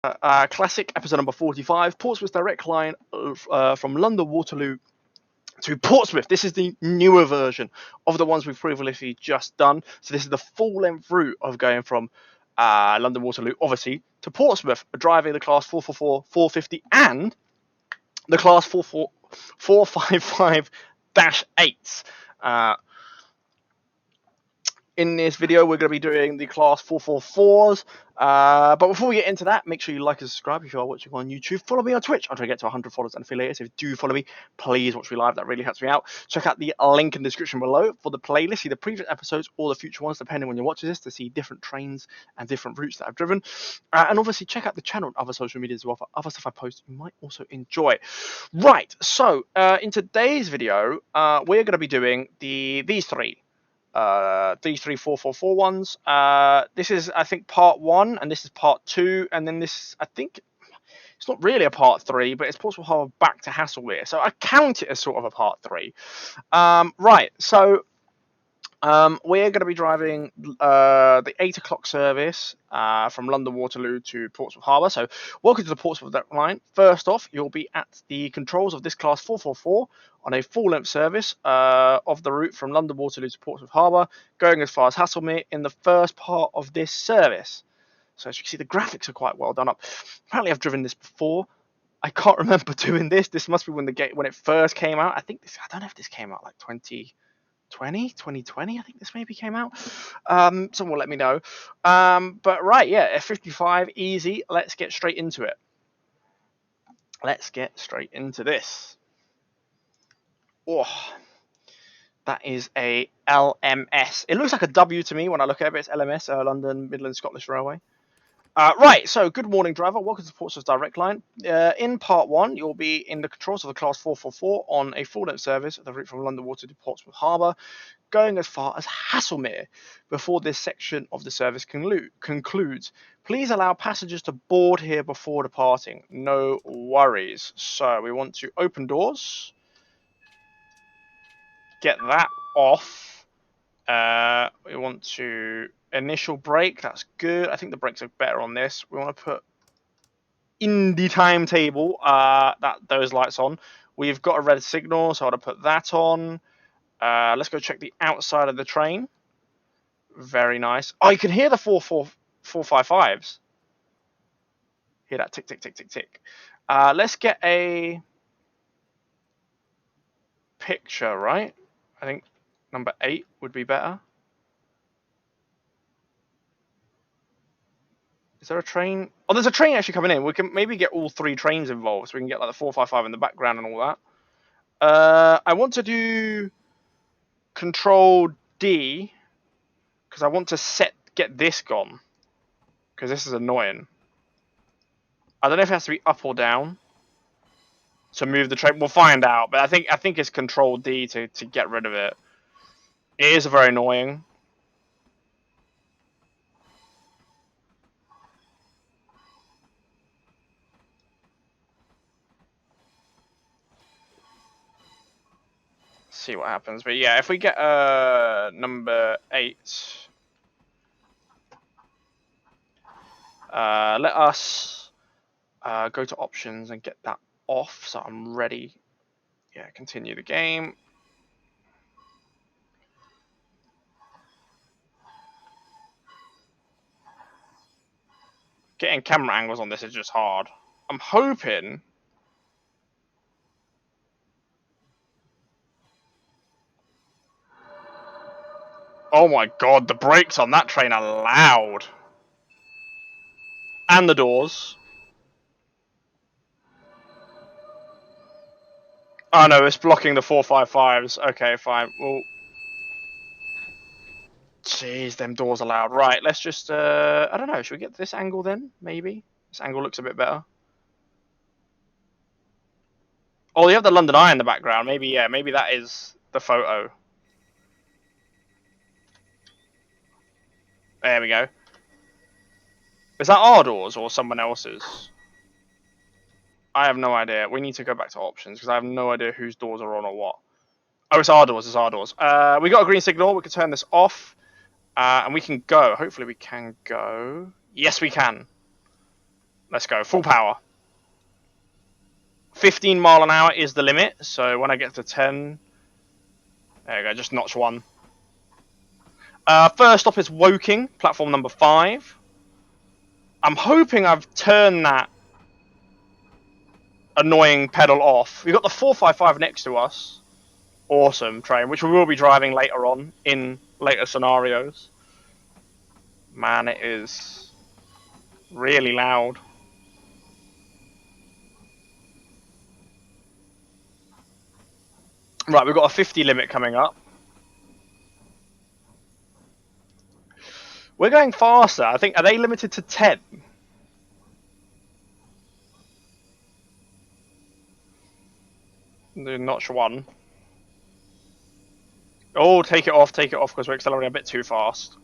Classic episode number 45, Portsmouth direct line from London Waterloo to Portsmouth. This is the newer version of the ones we've previously just done. So this is the full length route of going from London Waterloo, obviously, to Portsmouth, driving the class 444, 450, and the class 455-8s. In this video, we're going to be doing the class 444s. But before we get into that, make sure you like and subscribe if you are watching on YouTube. Follow me on Twitch. I'm trying to get to 100 followers and affiliates. If you do follow me, please watch me live. That really helps me out. Check out the link in the description below for the playlist. See the previous episodes or the future ones, depending when you're watching this, to see different trains and different routes that I've driven. And obviously, check out the channel and other social media as well for other stuff I post you might also enjoy. Right, so in today's video, we're going to be doing these three. These 3 444 ones. This is, I think, part 1, and this is part 2, and then this, I think, it's not really a part 3, but it's Portsmouth Harbour back to Haslemere, so I count it as sort of a part 3. Right, so we're going to be driving the 8 o'clock service from London Waterloo to Portsmouth Harbour. So welcome to the Portsmouth direct line. First off, you'll be at the controls of this class 444 on a full-length service of the route from London Waterloo to Portsmouth Harbour, going as far as Haslemere in the first part of this service. So as you can see, the graphics are quite well done up. Apparently, I've driven this before. I can't remember doing this. This must be when it first came out. I don't know if this came out like 2020, I think this maybe came out. Someone will let me know. But right, yeah, F55, easy. Let's get straight into it. Let's get straight into this. Oh, that is a LMS. It looks like a W to me when I look at it, but it's LMS, London Midland Scottish Railway. Right, so good morning, driver. Welcome to Portsmouth direct line. In part 1, you'll be in the controls of the class 444 on a full-length service, the route from London Waterloo to Portsmouth Harbour, going as far as Haslemere before this section of the service concludes. Please allow passengers to board here before departing. No worries. So we want to open doors, get that off. We want to initial brake. That's good. I think the brakes are better on this. We want to put in the timetable those lights on. We've got a red signal, so I'll put that on. Let's go check the outside of the train. Very nice. Oh, you can hear the 455s. Hear that tick, tick, tick, tick, tick. Let's get a picture, right? I think number 8 would be better. Is there a train? Oh, there's a train actually coming in. We can maybe get all 3 trains involved, so we can get like the 455 in the background and all that. I want to do Control D because I want to get this gone because this is annoying. I don't know if it has to be up or down to move the train. We'll find out, but I think it's Control D to get rid of it. It is very annoying. See what happens. But yeah, if we get number 8, let us go to options and get that off so I'm ready. Yeah, continue the game. Getting camera angles on this is just hard. I'm hoping. Oh my god, the brakes on that train are loud. And the doors. Oh no, it's blocking the 455s. Okay, fine. Well, jeez, them doors are loud. Right, let's just, I don't know, should we get this angle then? Maybe? This angle looks a bit better. Oh, you have the London Eye in the background. Maybe, yeah, maybe that is the photo. There we go. Is that our doors or someone else's? I have no idea. We need to go back to options because I have no idea whose doors are on or what. Oh, it's our doors. It's our doors. We got a green signal. We can turn this off. And we can go. Hopefully we can go. Yes, we can. Let's go. Full power. 15 mile an hour is the limit. So when I get to 10, there you go. Just notch 1. First stop is Woking, platform number 5. I'm hoping I've turned that annoying pedal off. We've got the 455 next to us. Awesome train, which we will be driving later on in later scenarios. Man, it is really loud. Right, we've got a 50 limit coming up. We're going faster. I think, are they limited to 10? Notch 1. Oh, take it off, because we're accelerating a bit too fast.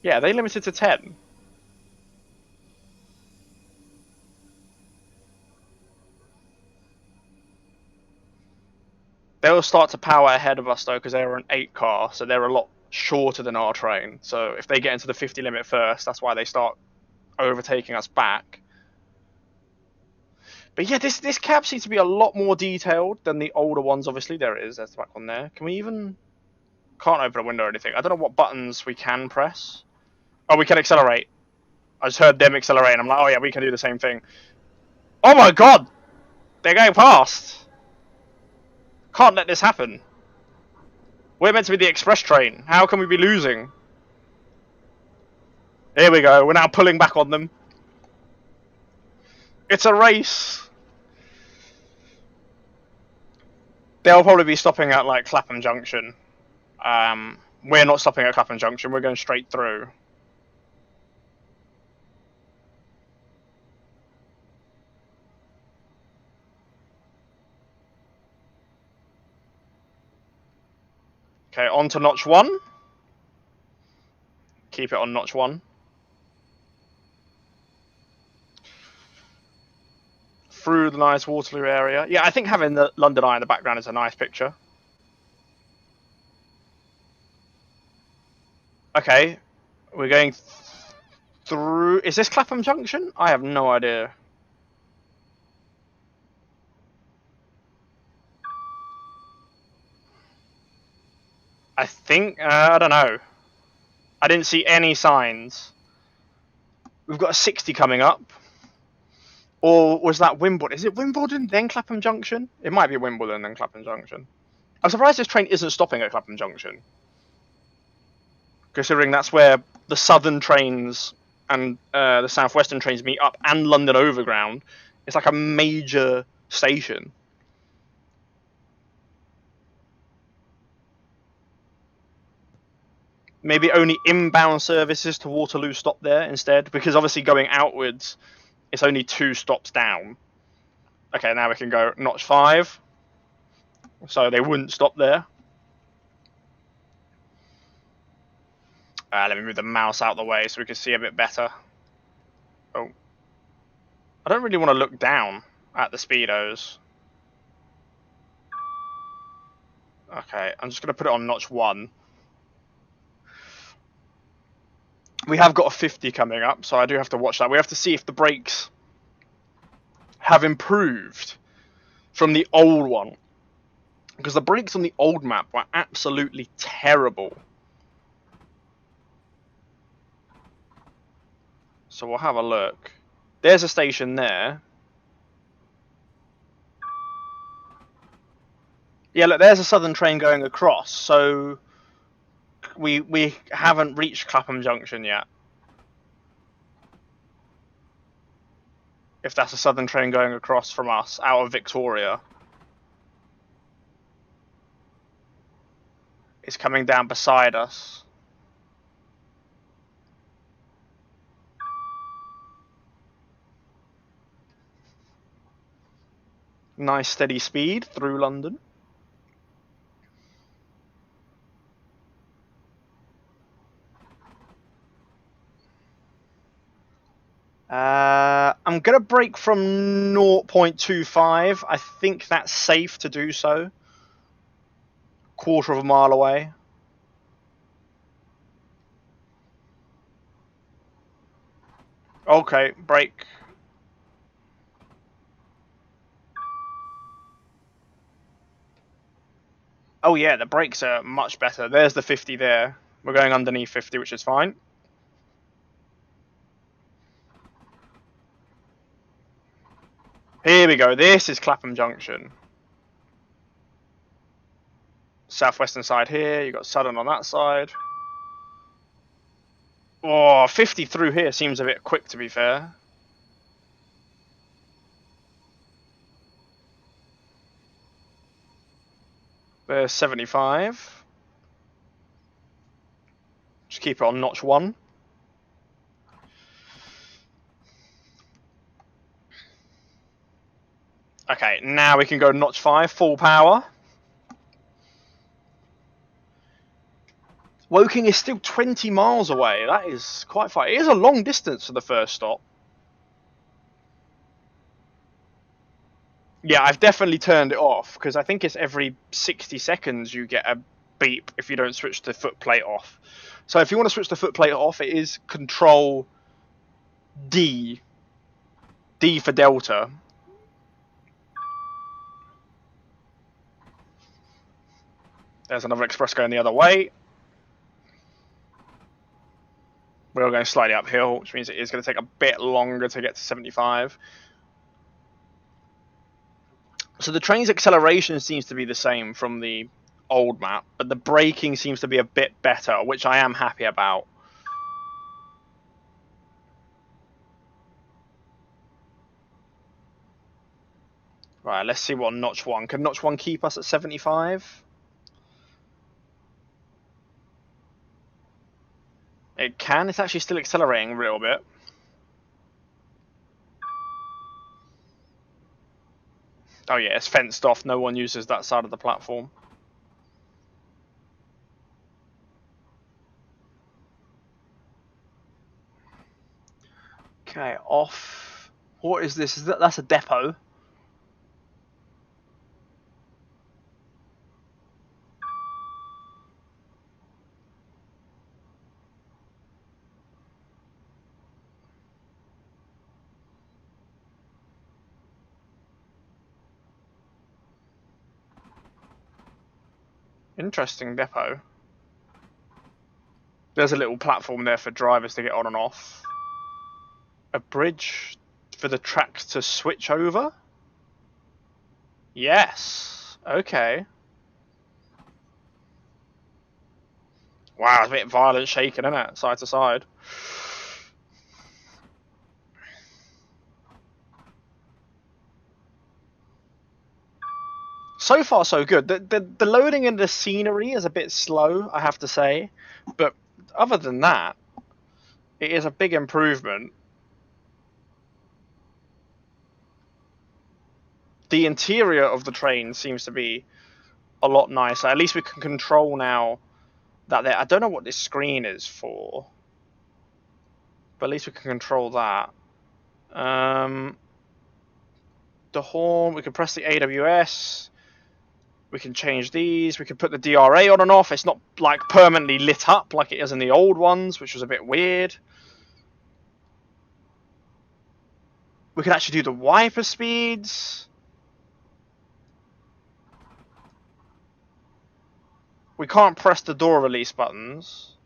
Yeah, are they limited to 10? They'll start to power ahead of us, though, because they're an 8 car, so they're a lot shorter than our train. So if they get into the 50 limit first, that's why they start overtaking us back. But yeah, this cab seems to be a lot more detailed than the older ones. Obviously, there it is. There's the back one there. Can we even... Can't open a window or anything. I don't know what buttons we can press. Oh, we can accelerate. I just heard them accelerate, and I'm like, oh yeah, we can do the same thing. Oh my god! They're going past! Can't let this happen. We're meant to be the express train. How can we be losing? Here we go. We're now pulling back on them. It's a race. They'll probably be stopping at like Clapham Junction. We're not stopping at Clapham Junction. We're going straight through. Okay, on to notch 1. Keep it on notch 1. Through the nice Waterloo area. Yeah, I think having the London Eye in the background is a nice picture. Okay, we're going through... Is this Clapham Junction? I have no idea. I think... I don't know. I didn't see any signs. We've got a 60 coming up. Or was that Wimbledon? Is it Wimbledon, then Clapham Junction? It might be Wimbledon, then Clapham Junction. I'm surprised this train isn't stopping at Clapham Junction, considering that's where the southern trains and the southwestern trains meet up, and London Overground. It's like a major station. Maybe only inbound services to Waterloo stop there instead, because obviously going outwards, it's only 2 stops down. Okay, now we can go notch 5. So they wouldn't stop there. Let me move the mouse out of the way so we can see a bit better. Oh. I don't really want to look down at the speedos. Okay, I'm just going to put it on notch 1. We have got a 50 coming up, so I do have to watch that. We have to see if the brakes have improved from the old one. Because the brakes on the old map were absolutely terrible. So we'll have a look. There's a station there. Yeah, look, there's a southern train going across, so we haven't reached Clapham Junction yet. If that's a southern train going across from us, out of Victoria. It's coming down beside us. Nice steady speed through London. I'm going to brake from 0.25. I think that's safe to do so. Quarter of a mile away. Okay, brake. Oh yeah, the brakes are much better. There's the 50 there. We're going underneath 50, which is fine. Here we go. This is Clapham Junction. Southwestern side here. You've got Southern on that side. Oh, 50 through here seems a bit quick, to be fair. There's 75. Just keep it on notch 1. Okay, now we can go notch 5, full power. Woking is still 20 miles away. That is quite far. It is a long distance for the first stop. Yeah, I've definitely turned it off because I think it's every 60 seconds you get a beep if you don't switch the footplate off. So if you want to switch the footplate off, it is Control D. D for Delta. There's another express going the other way. We're going slightly uphill, which means it is going to take a bit longer to get to 75. So the train's acceleration seems to be the same from the old map, but the braking seems to be a bit better, which I am happy about. Right, let's see what notch 1. Can notch 1 keep us at 75? It can. It's actually still accelerating a little bit. Oh yeah, it's fenced off. No one uses that side of the platform. Okay, off. What is this? That's a depot. Interesting depot. There's a little platform there for drivers to get on and off. A bridge for the tracks to switch over? Yes. Okay. Wow, it's a bit violent shaking, isn't it? Side to side. So far, so good. The loading in the scenery is a bit slow, I have to say. But other than that, it is a big improvement. The interior of the train seems to be a lot nicer. At least we can control now that there. I don't know what this screen is for, but at least we can control that. The horn, we can press the AWS. We can change these. We can put the DRA on and off. It's not like permanently lit up like it is in the old ones, which was a bit weird. We can actually do the wiper speeds. We can't press the door release buttons.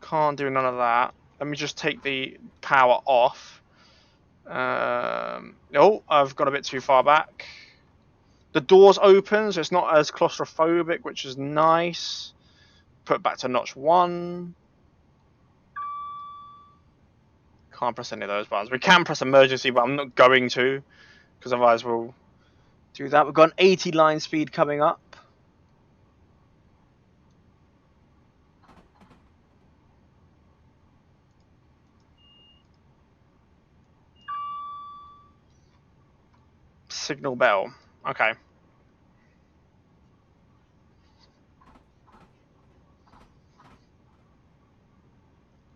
Can't do none of that. Let me just take the power off. Oh, I've got a bit too far back. The doors open, so it's not as claustrophobic, which is nice. Put it back to notch 1. Can't press any of those buttons. We can press emergency, but I'm not going to, because otherwise we'll do that. We've got an 80 line speed coming up. Signal bell. Okay.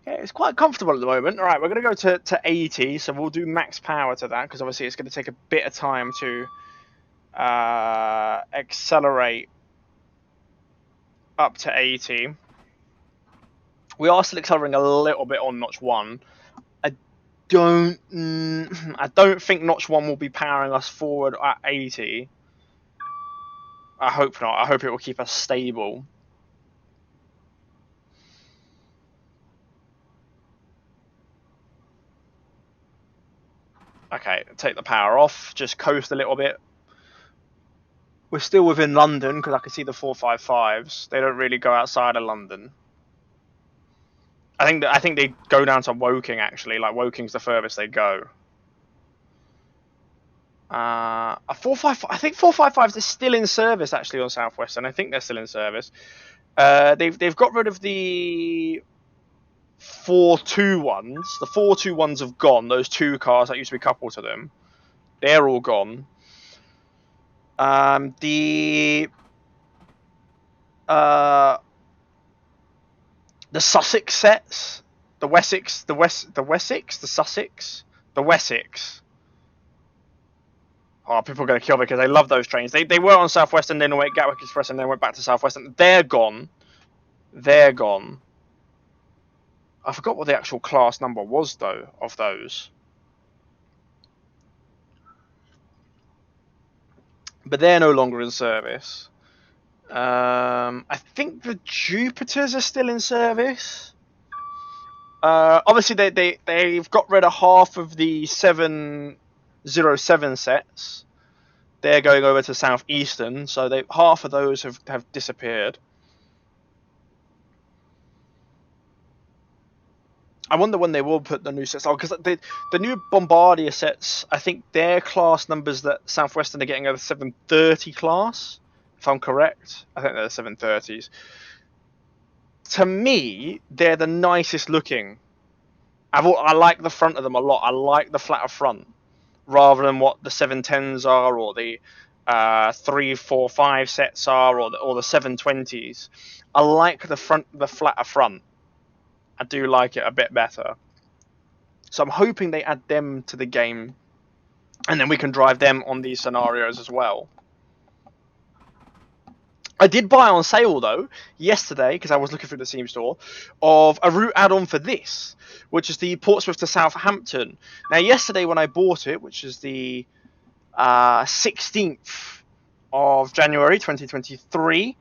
Yeah, it's quite comfortable at the moment. All right, we're going to go to 80, so we'll do max power to that, because obviously it's going to take a bit of time to accelerate up to 80. We are still accelerating a little bit on notch 1. I don't think notch 1 will be powering us forward at 80. I hope not. I hope it will keep us stable. Okay, take the power off. Just coast a little bit. We're still within London because I can see the 455s. They don't really go outside of London. I think they go down to Woking actually. Like Woking's the furthest they go. A 455. I think 455s are still in service actually on Southwestern. I think they're still in service. They've got rid of the 421s. The 421s have gone. Those two cars that used to be coupled to them, they're all gone. The Sussex sets, the Wessex, the Sussex, the Wessex. Oh, people are going to kill me because they love those trains. They were on Southwestern, then went Gatwick Express, and then went back to Southwestern. They're gone. They're gone. I forgot what the actual class number was though of those. But they're no longer in service. I think the Jupiters are still in service. Obviously, they've got rid of half of the 707 sets. They're going over to Southeastern, so half of those have disappeared. I wonder when they will put the new sets on, because the new Bombardier sets, I think their class numbers that Southwestern are getting are the 730 class, if I'm correct. I think they're the 730s. To me, they're the nicest looking. I like the front of them a lot. I like the flatter front, rather than what the 710s are, or the 345 sets are, or the 720s. I like the flatter front. I do like it a bit better. So I'm hoping they add them to the game, and then we can drive them on these scenarios as well. I did buy on sale though yesterday, because I was looking through the Steam store, of a route add-on for this, which is the Portsmouth to Southampton. Now yesterday when I bought it, which is the 16th of January 2023,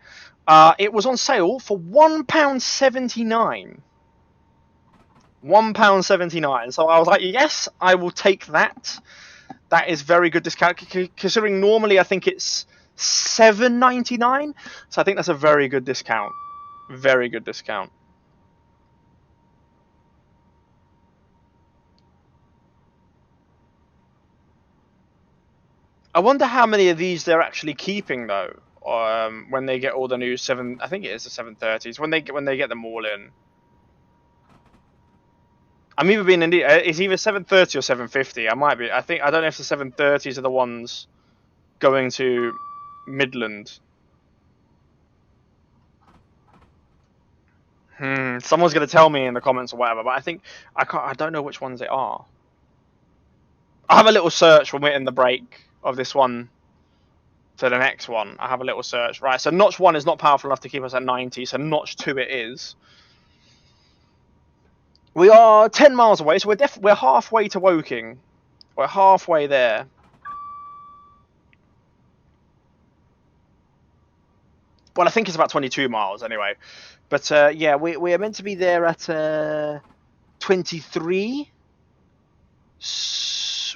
it was on sale for £1.79. £1.79. So I was like, yes, I will take that. That is very good discount, considering normally I think it's £7.99. So I think that's a very good discount. Very good discount. I wonder how many of these they're actually keeping though. When they get all the new I think it is the 730s. When they get them all in. I'm either being it's either 730 or 750. I might be. I don't know if the 730s are the ones going to Midland. Someone's gonna tell me in the comments or whatever, but I don't know which ones they are. I'll have a little search when we're in the break of this one to the next one. I have a little search. Right, so notch 1 is not powerful enough to keep us at 90, so notch 2 it is. We are 10 miles away, so we're halfway to Woking. We're halfway there. Well, I think it's about 22 miles anyway. But yeah, we are meant to be there at 23.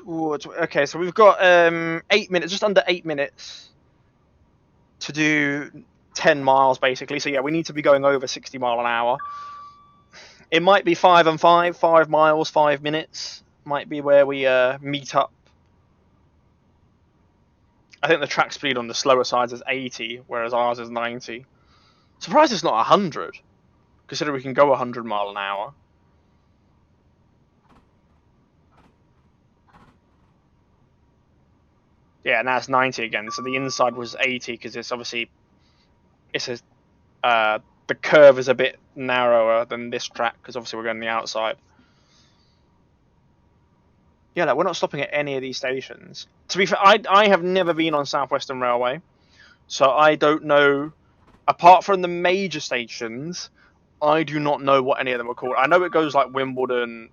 Okay, so we've got 8 minutes, just under 8 minutes to do 10 miles basically. So yeah, we need to be going over 60 mile an hour. It might be 5 and 5 miles, 5 minutes might be where we meet up. I think the track speed on the slower sides is 80, whereas ours is 90. Surprised it's not 100, considering we can go 100 mile an hour. Yeah, now it's 90 again. So the inside was 80 because it's obviously the curve is a bit narrower than this track because obviously we're going the outside. Yeah, like, we're not stopping at any of these stations. To be fair, I have never been on Southwestern Railway, so I don't know. Apart from the major stations, I do not know what any of them are called. I know it goes like Wimbledon,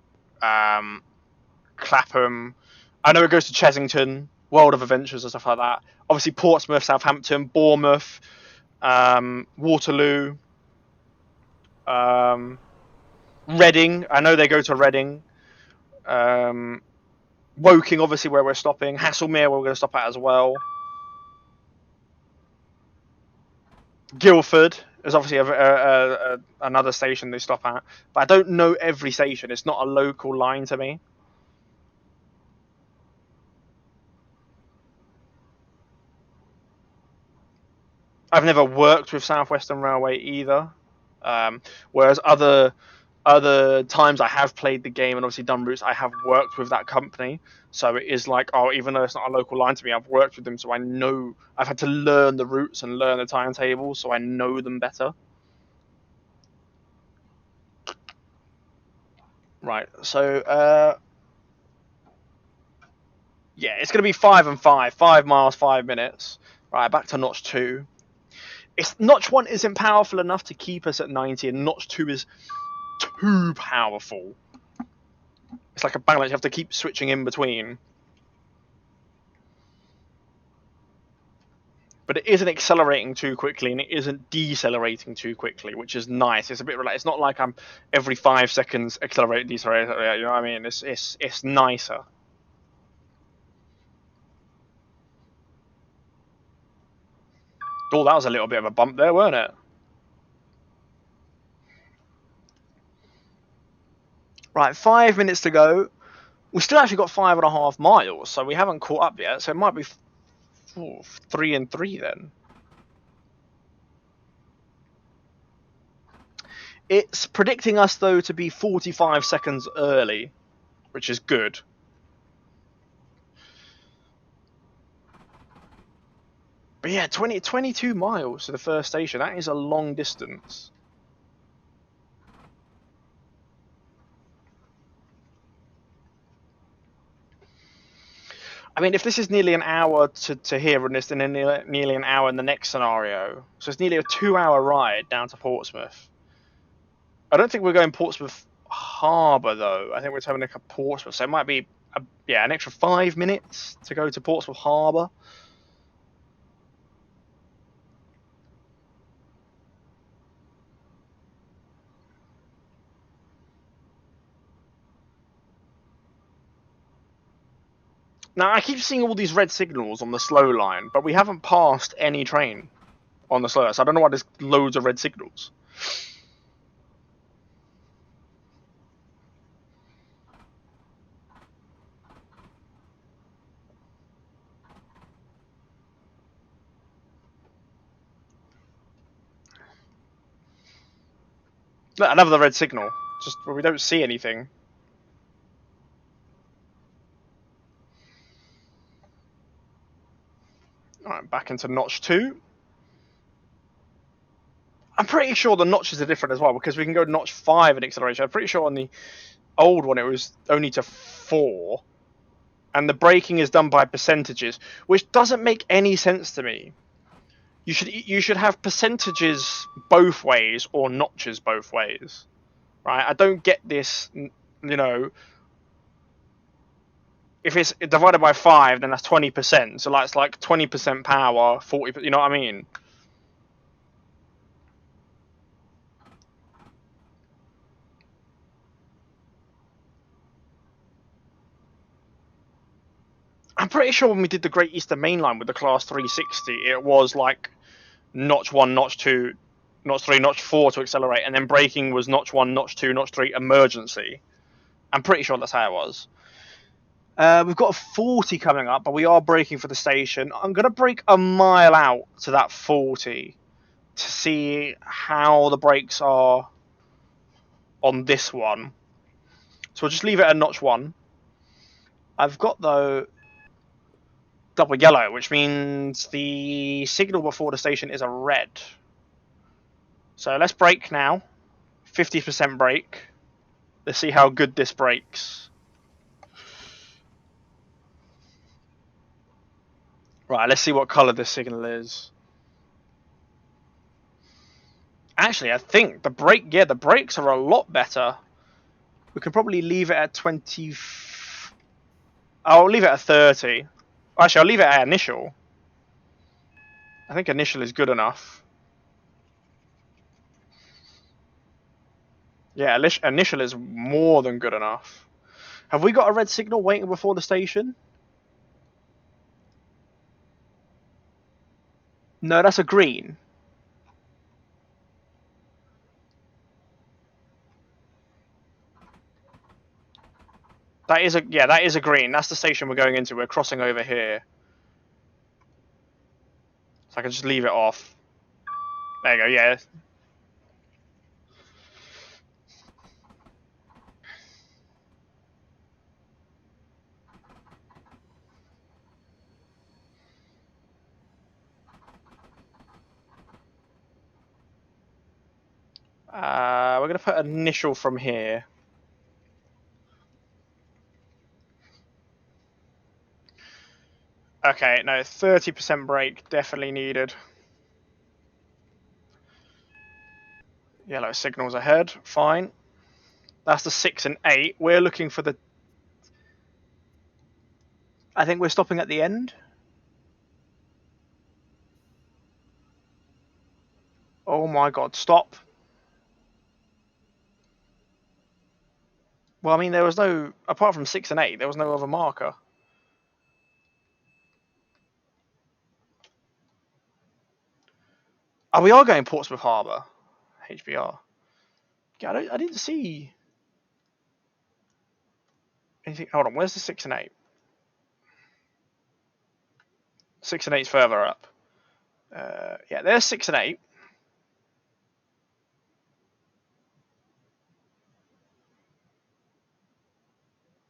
Clapham. I know it goes to Chessington, World of Adventures and stuff like that. Obviously Portsmouth, Southampton, Bournemouth, Waterloo, Reading. I know they go to Reading. Woking, obviously, where we're stopping. Haslemere, where we're going to stop at as well. Guildford is obviously another station they stop at. But I don't know every station. It's not a local line to me. I've never worked with South Western Railway either. Whereas other times I have played the game and obviously done routes, I have worked with that company. So it is like, oh, even though it's not a local line to me, I've worked with them, so I know I've had to learn the routes and learn the timetables, so I know them better. Right. So yeah, it's going to be 5 and 5, 5 miles, 5 minutes. Right, back to notch 2. It's notch 1 isn't powerful enough to keep us at 90, and notch 2 is too powerful. It's like a balance. You have to keep switching in between. But it isn't accelerating too quickly, and it isn't decelerating too quickly, which is nice. It's a bit like, it's not like I'm every 5 seconds accelerate, decelerate. You know what I mean? It's nicer. Oh, that was a little bit of a bump there, weren't it? Right, 5 minutes to go. We still actually got 5.5 miles, so we haven't caught up yet. So it might be 3 and 3 then. It's predicting us though to be 45 seconds early, which is good. But yeah, 22 miles to the first station. That is a long distance. I mean, if this is nearly an hour to here and this, then nearly an hour in the next scenario, so it's nearly a 2-hour ride down to Portsmouth. I don't think we're going Portsmouth Harbour though. I think we're turning to Portsmouth, so it might be an extra 5 minutes to go to Portsmouth Harbour. Now I keep seeing all these red signals on the slow line, but we haven't passed any train on the slow line, so I don't know why there's loads of red signals. Look, another red signal, just where we don't see anything. Alright, back into notch 2. I'm pretty sure the notches are different as well, because we can go notch 5 in acceleration. I'm pretty sure on the old one it was only to 4, and the braking is done by percentages, which doesn't make any sense to me. You should have percentages both ways or notches both ways, right? I don't get this. If it's divided by 5, then that's 20%. So that's like 20% power, 40. You know what I mean? I'm pretty sure when we did the Great Eastern Main Line with the Class 360, it was like notch 1, notch 2, notch 3, notch 4 to accelerate, and then braking was notch 1, notch 2, notch 3, emergency. I'm pretty sure that's how it was. We've got a 40 coming up, but we are braking for the station. I'm going to brake a mile out to that 40 to see how the brakes are on this one. So we'll just leave it at notch 1. I've got, though, double yellow, which means the signal before the station is a red. So let's brake now. 50% brake. Let's see how good this brakes. Right, let's see what colour this signal is. Actually, I think the brake, yeah, the brakes are a lot better. We could probably leave it at 20. I'll leave it at 30. Actually, I'll leave it at initial. I think initial is good enough. Yeah, initial is more than good enough. Have we got a red signal waiting before the station? No, that's a green. That is a green. That's the station we're going into. We're crossing over here. So I can just leave it off. There you go, yeah. We're going to put initial from here. Okay, no, 30% brake, definitely needed. Yellow signals ahead, fine. That's the 6 and 8. We're looking for the... I think we're stopping at the end. Oh my god, stop. Well, I mean, there was no... Apart from 6 and 8, there was no other marker. Oh, we are going Portsmouth Harbour. HBR. Yeah, I didn't see anything. Hold on, where's the 6 and 8? 6 and 8's further up. Yeah, there's 6 and 8.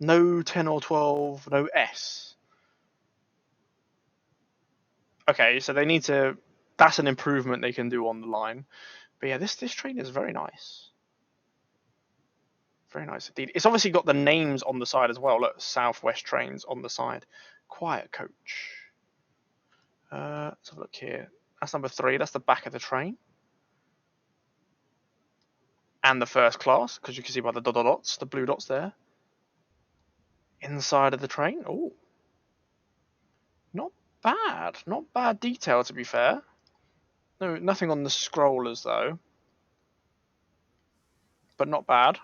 No 10 or 12, no S. Okay, so they need to... That's an improvement they can do on the line. But yeah, this train is very nice. Very nice indeed. It's obviously got the names on the side as well. Look, Southwest Trains on the side. Quiet coach. Let's have a look here. That's number 3. That's the back of the train. And the first class, because you can see by the dots, the blue dots there. Inside of the train. Oh, not bad. Not bad detail, to be fair. No, nothing on the scrollers though. But not bad.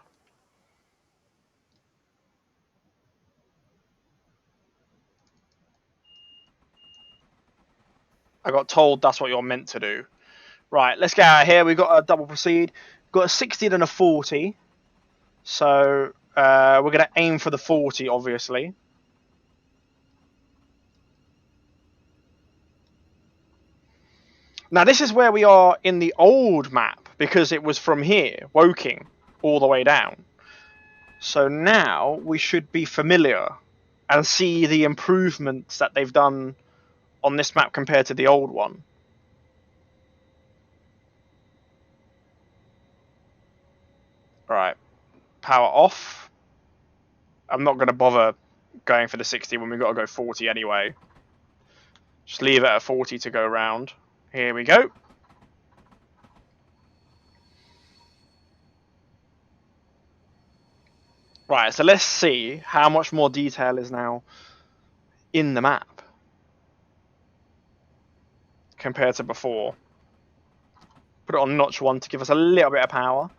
I got told that's what you're meant to do. Right, let's get out of here. We've got a double proceed. We've got a 60 and a 40. So we're going to aim for the 40, obviously. Now, this is where we are in the old map, because it was from here, Woking, all the way down. So now we should be familiar and see the improvements that they've done on this map compared to the old one. Right, power off. I'm not going to bother going for the 60 when we've got to go 40 anyway. Just leave it at 40 to go round. Here we go. Right, so let's see how much more detail is now in the map compared to before. Put it on notch 1 to give us a little bit of power.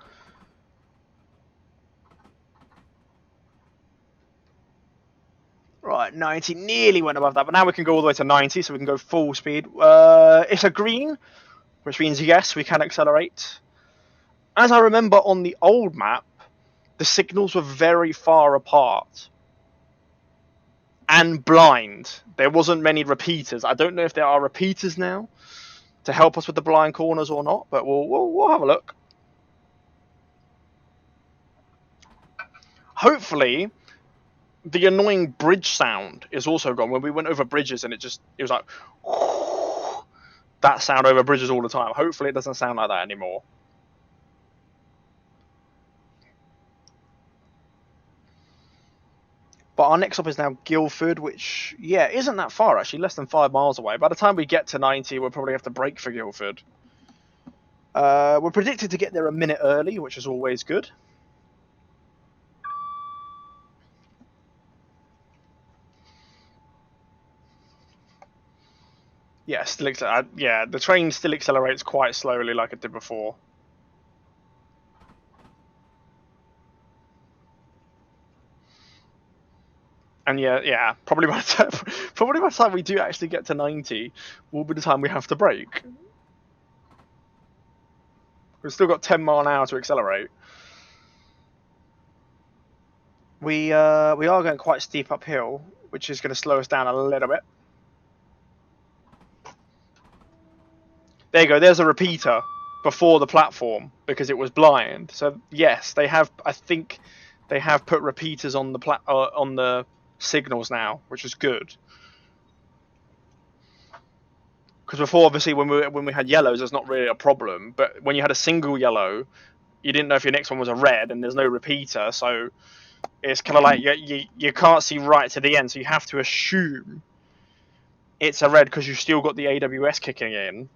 Right, 90, nearly went above that, but now we can go all the way to 90, so we can go full speed. It's a green, which means yes, we can accelerate. As I remember on the old map, the signals were very far apart. And blind. There wasn't many repeaters. I don't know if there are repeaters now to help us with the blind corners or not, but we'll have a look. Hopefully, the annoying bridge sound is also gone. When we went over bridges and it was like that sound over bridges all the time. Hopefully it doesn't sound like that anymore. But our next stop is now Guildford, which, yeah, isn't that far actually, less than 5 miles away. By the time we get to 90, we'll probably have to brake for Guildford. We're predicted to get there a minute early, which is always good. Yeah, yeah, the train still accelerates quite slowly like it did before. And yeah, probably by the time, probably by the time we do actually get to 90, will be the time we have to brake. We've still got 10 mile an hour to accelerate. We are going quite steep uphill, which is going to slow us down a little bit. There you go. There's a repeater before the platform because it was blind. So yes, they have. I think they have put repeaters on the signals now, which is good. Because before, obviously, when we had yellows, there's not really a problem. But when you had a single yellow, you didn't know if your next one was a red, and there's no repeater, so it's kind of like you can't see right to the end, so you have to assume it's a red because you've still got the AWS kicking in.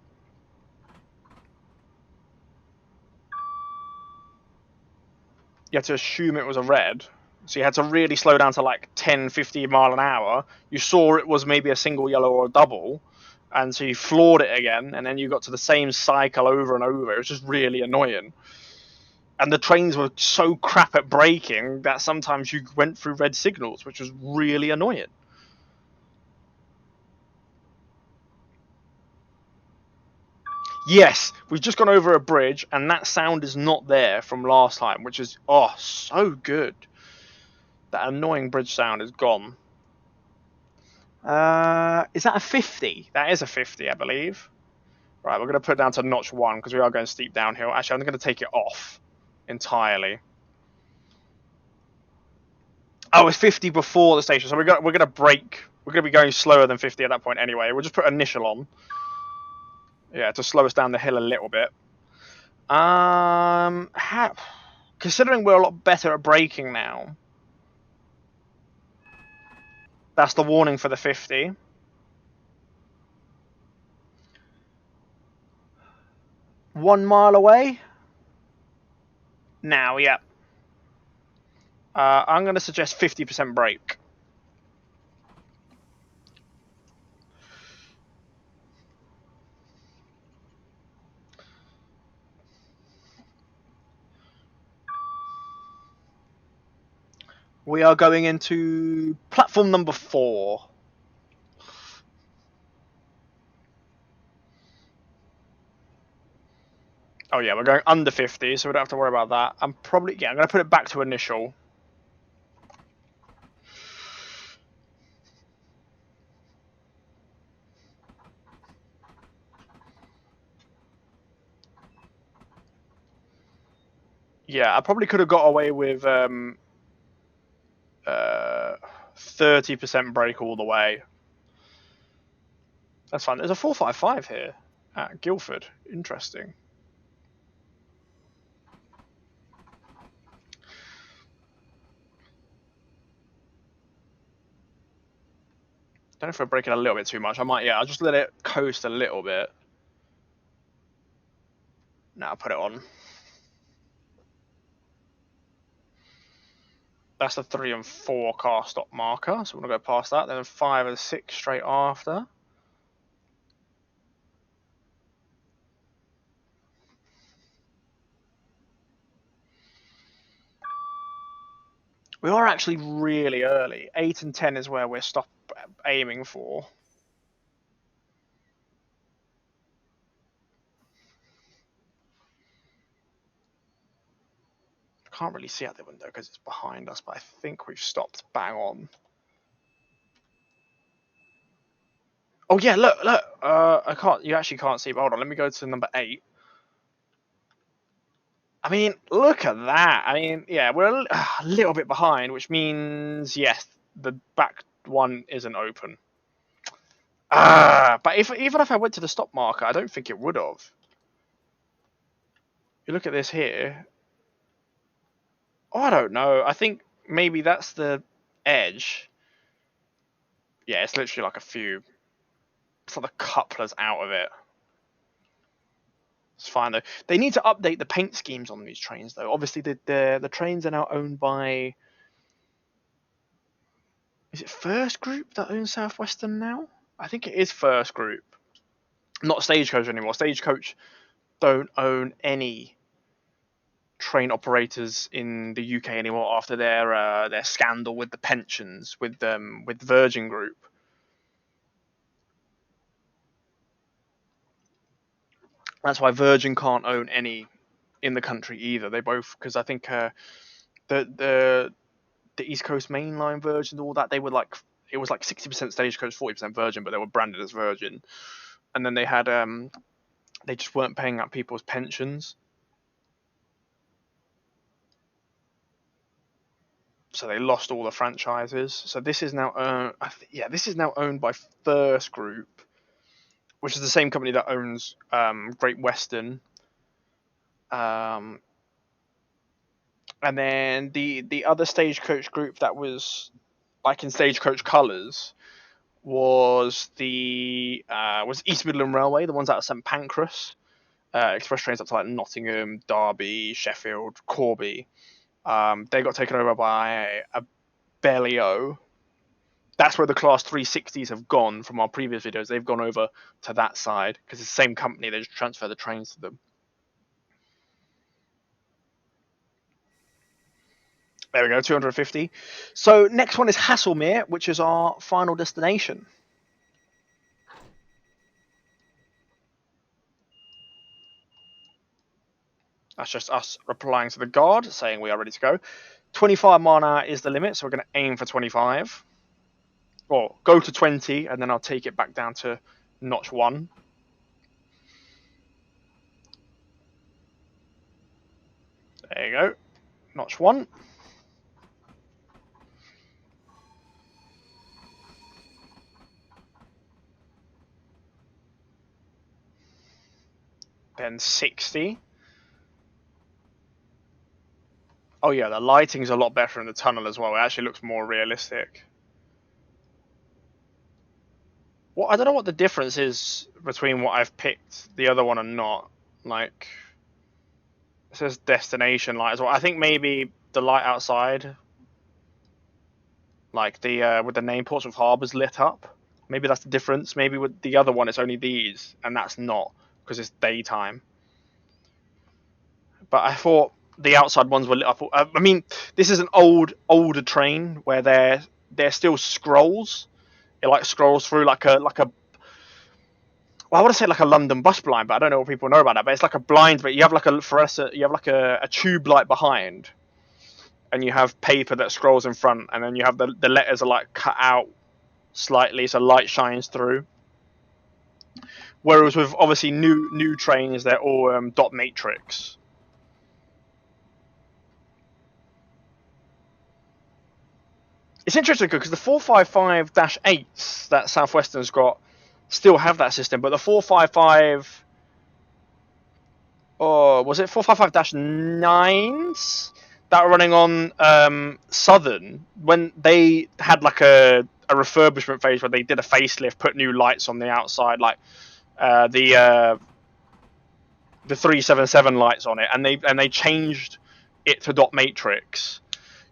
You had to assume it was a red. So you had to really slow down to like 10, 15 mile an hour. You saw it was maybe a single yellow or a double, and so you floored it again, and then you got to the same cycle over and over. It was just really annoying. And the trains were so crap at braking that sometimes you went through red signals, which was really annoying. Yes, we've just gone over a bridge, and that sound is not there from last time, which is so good. That annoying bridge sound is gone. Is that a 50? That is a 50, I believe. Right, we're going to put it down to notch 1 because we are going steep downhill. Actually, I'm going to take it off entirely. Oh, it's 50 before the station, so we're going to brake. We're going to be going slower than 50 at that point anyway. We'll just put initial on. Yeah, to slow us down the hill a little bit. Considering we're a lot better at braking now, that's the warning for the 50. 1 mile away. Now, yeah. I'm going to suggest 50% brake. We are going into platform number 4. Oh yeah, we're going under 50, so we don't have to worry about that. I'm going to put it back to initial. Yeah, I probably could have got away with 30% brake all the way. That's fine. There's a 455 here at Guildford. Interesting. Don't know if we're braking a little bit too much. I'll just let it coast a little bit. Now put it on. That's the 3 and 4 car stop marker, so we're going to go past that. Then 5 and 6 straight after. We are actually really early. 8 and 10 is where we're aiming for. Can't really see out the window because it's behind us, but I think we've stopped bang on. Oh yeah, look. I can't. You actually can't see. But hold on. Let me go to number 8. I mean, look at that. I mean, yeah, we're a little bit behind, which means yes, the back one isn't open. But even if I went to the stop marker, I don't think it would have. You look at this here. Oh, I don't know. I think maybe that's the edge. Yeah, it's literally like a few. It's like the coupler's out of it. It's fine though. They need to update the paint schemes on these trains though. Obviously, the trains are now owned by. Is it First Group that owns Southwestern now? I think it is First Group, not Stagecoach anymore. Stagecoach don't own any train operators in the UK anymore after their scandal with the pensions with Virgin Group. That's why Virgin can't own any in the country either. They both, because I think the the East Coast Main Line Virgin, all that, they were like, it was like 60% Stagecoach, 40% Virgin, but they were branded as Virgin. And then they had they just weren't paying out people's pensions, so they lost all the franchises. So this is now this is now owned by First Group, which is the same company that owns Great Western. Um, and then the other Stagecoach group that was like in Stagecoach colours was East Midland Railway, the ones out of St Pancras. Express trains up to like Nottingham, Derby, Sheffield, Corby. They got taken over by a Bellio. That's where the Class 360s have gone from our previous videos. They've gone over to that side because it's the same company. They just transfer the trains to them. There we go, 250. So next one is Haslemere, which is our final destination. That's just us replying to the guard saying we are ready to go. 25 mile an hour is the limit, so we're going to aim for 25. Or go to 20, and then I'll take it back down to notch 1. There you go. Notch 1. Then 60. Oh yeah, the lighting's a lot better in the tunnel as well. It actually looks more realistic. Well, I don't know what the difference is between what I've picked, the other one, and not. Like, it says destination light as well. I think maybe the light outside, like the with the name Portsmouth Harbour's lit up. Maybe that's the difference. Maybe with the other one, it's only these, and that's not because it's daytime. But I thought the outside ones were lit up. I mean, this is an older train where they're still scrolls. It like scrolls through like a well, I want to say like a London bus blind, but I don't know what people know about that. But it's like a blind, but you have like a fluorescent, you have like a tube light behind, and you have paper that scrolls in front, and then you have the letters are like cut out slightly, so light shines through. Whereas with obviously new trains, they're all dot matrix. It's interesting because the 455-8s that Southwestern's got still have that system, but the 455, oh, was it 455-9s that were running on Southern, when they had like a refurbishment phase where they did a facelift, put new lights on the outside, like the 377 lights on it, and they changed it to dot matrix.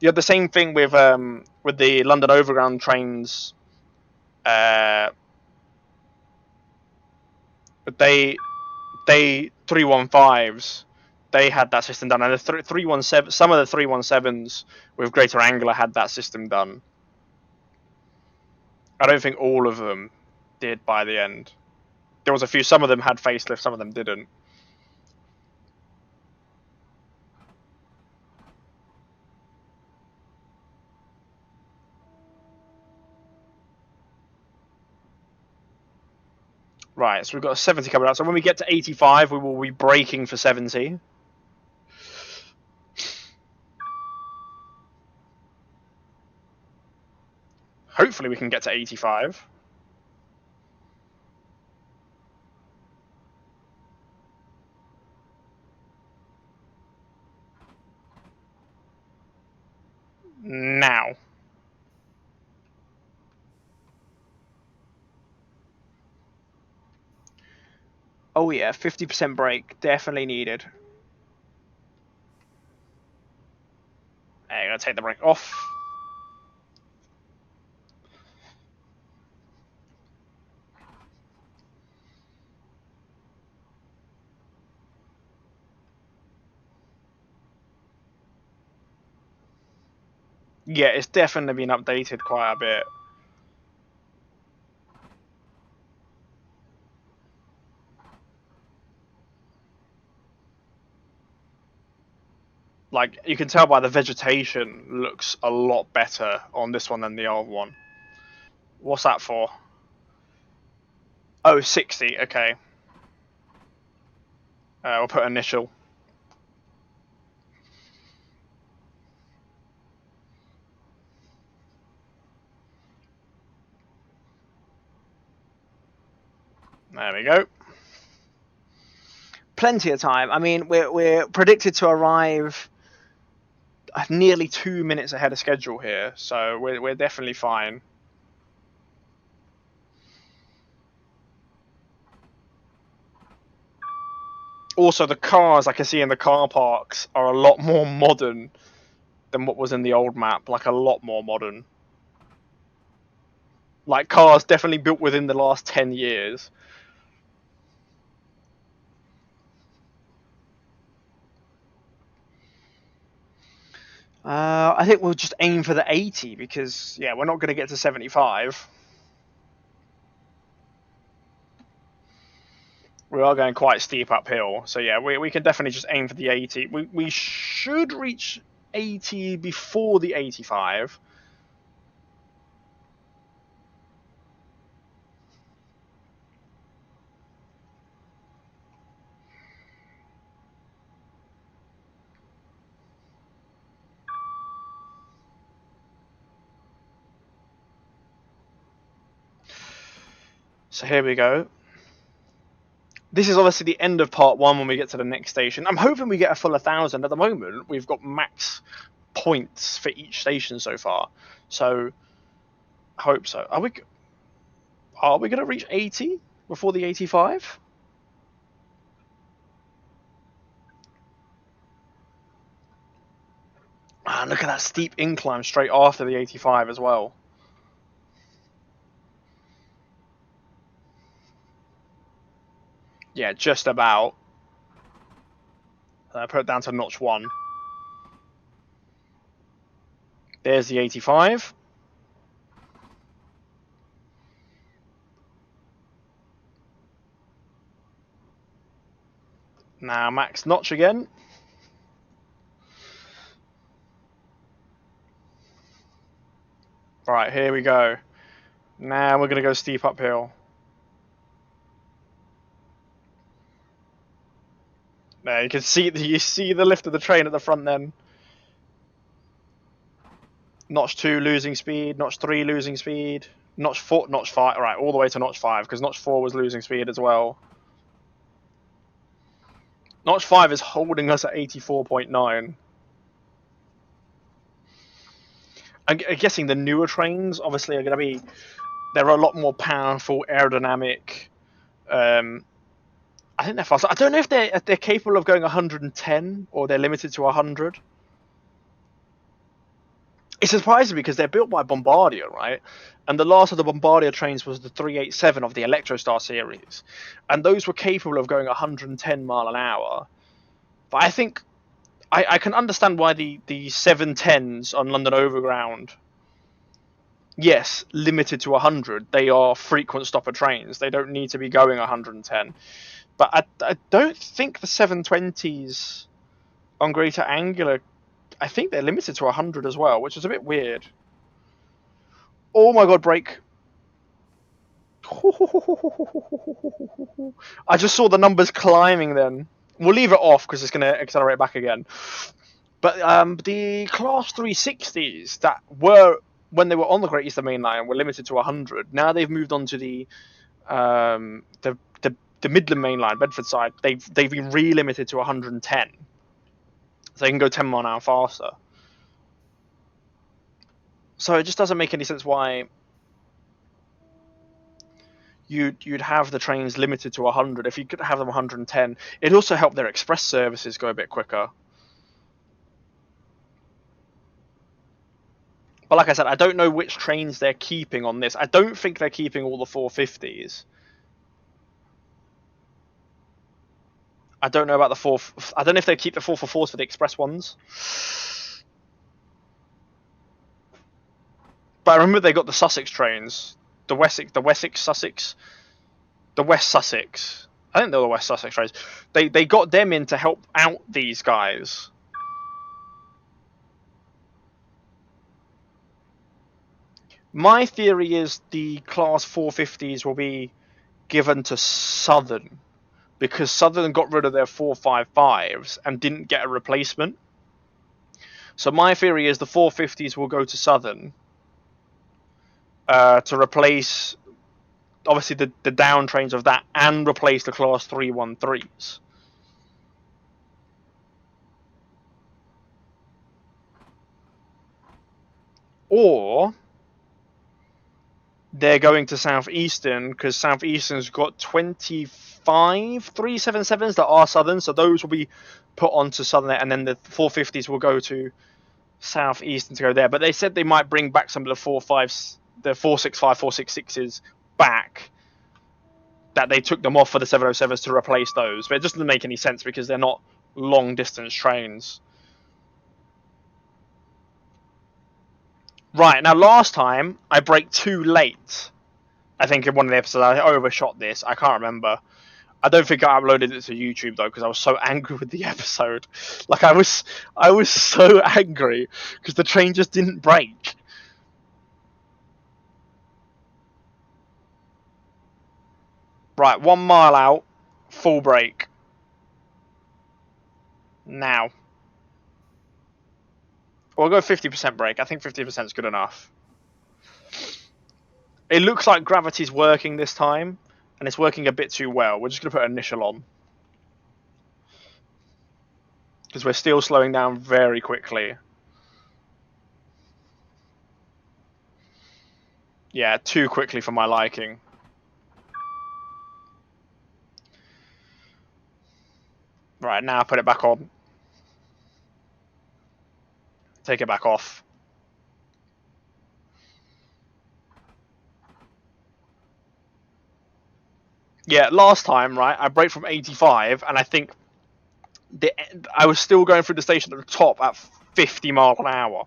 You had the same thing with the London Overground trains. But they 315s, they had that system done, and the 317, some of the 317s with Greater Anglia had that system done. I don't think all of them did by the end. There was a few. Some of them had facelift, some of them didn't. Right, so we've got a 70 coming out. So when we get to 85, we will be braking for 70. Hopefully we can get to 85. Now. Oh yeah, 50% brake, definitely needed. Hey, gotta take the brake off. Yeah, it's definitely been updated quite a bit. Like, you can tell by the vegetation looks a lot better on this one than the old one. What's that for? Oh, 60, okay. We'll put initial. There we go. Plenty of time. I mean, we're predicted to arrive nearly 2 minutes ahead of schedule here, so we're definitely fine. Also, the cars I can see in the car parks are a lot more modern than what was in the old map. Like, a lot more modern. Like, cars definitely built within the last 10 years. I think we'll just aim for the 80 because, yeah, we're not going to get to 75. We are going quite steep uphill, so yeah, we can definitely just aim for the 80. We should reach 80 before the 85. So here we go. This is obviously the end of part one when we get to the next station. I'm hoping we get a full 1,000. At the moment, we've got max points for each station so far. So, I hope so. Are we going to reach 80 before the 85? Ah, look at that steep incline straight after the 85 as well. Yeah, just about. Put it down to notch 1. There's the 85. Now max notch again. Right, here we go. Now we're going to go steep uphill. There, you can see the lift of the train at the front then. Notch 2 losing speed, notch 3 losing speed, notch 4, notch 5, right, all the way to notch 5 because notch 4 was losing speed as well. Notch 5 is holding us at 84.9. I'm guessing the newer trains obviously are going to be, they're a lot more powerful, aerodynamic. I think they're fast. I don't know if they're capable of going 110 or they're limited to 100. It's surprising because they're built by Bombardier, right? And the last of the Bombardier trains was the 387 of the Electrostar series, and those were capable of going 110 mile an hour. But I think I can understand why the 710s on London Overground, yes, limited to 100. They are frequent stopper trains. They don't need to be going 110. But I don't think the 720s on Greater Angular, I think they're limited to 100 as well, which is a bit weird. Oh my god, brake. I just saw the numbers climbing then. We'll leave it off because it's going to accelerate back again. But the Class 360s that were, when they were on the Great Eastern Main Line, were limited to 100. Now they've moved on to the Midland Main Line, Bedford side. They've been re-limited to 110. So they can go 10 mile an hour faster. So it just doesn't make any sense why. you'd have the trains limited to 100. If you could have them 110, it'd also help their express services go a bit quicker. But like I said, I don't know which trains they're keeping on this. I don't think they're keeping all the 450s. I don't know about the four. I don't know if they keep the 444s for the express ones. But I remember they got the Sussex trains, the Wessex Sussex, the West Sussex. I think they're the West Sussex trains. They got them in to help out these guys. My theory is the Class 450s will be given to Southern because Southern got rid of their 455s and didn't get a replacement. So my theory is the 450s will go to Southern to replace, obviously, the down trains of that and replace the Class 313s. Or they're going to Southeastern because Southeastern's got 25 377s that are Southern, so those will be put onto Southern, and then the 450s will go to Southeastern to go there. But they said they might bring back some of the 45s, the 465, 466s back, that they took them off for the 707s to replace those. But it doesn't make any sense because they're not long distance trains. Right, now last time I braked too late. I think in one of the episodes I overshot this. I can't remember. I don't think I uploaded it to YouTube though because I was so angry with the episode. Like I was so angry because the train just didn't brake. Right, 1 mile out, full brake. Now. We'll go 50% brake. I think 50% is good enough. It looks like gravity's working this time, and it's working a bit too well. We're just going to put initial on. Because we're still slowing down very quickly. Yeah, too quickly for my liking. Right, now put it back on. Take it back off. Yeah, last time, right, I braked from 85, and I think I was still going through the station at the top at 50 miles an hour.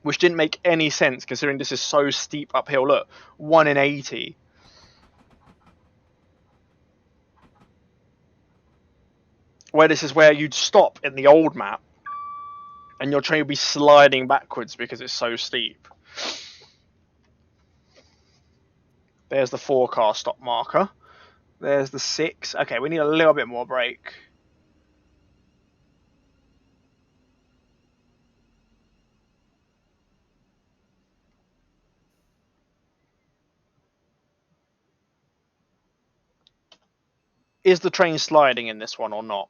Which didn't make any sense considering this is so steep uphill. Look, 1 in 80. Where this is where you'd stop in the old map, and your train would be sliding backwards because it's so steep. There's the 4-car stop marker. There's the 6. Okay, we need a little bit more brake. Is the train sliding in this one or not?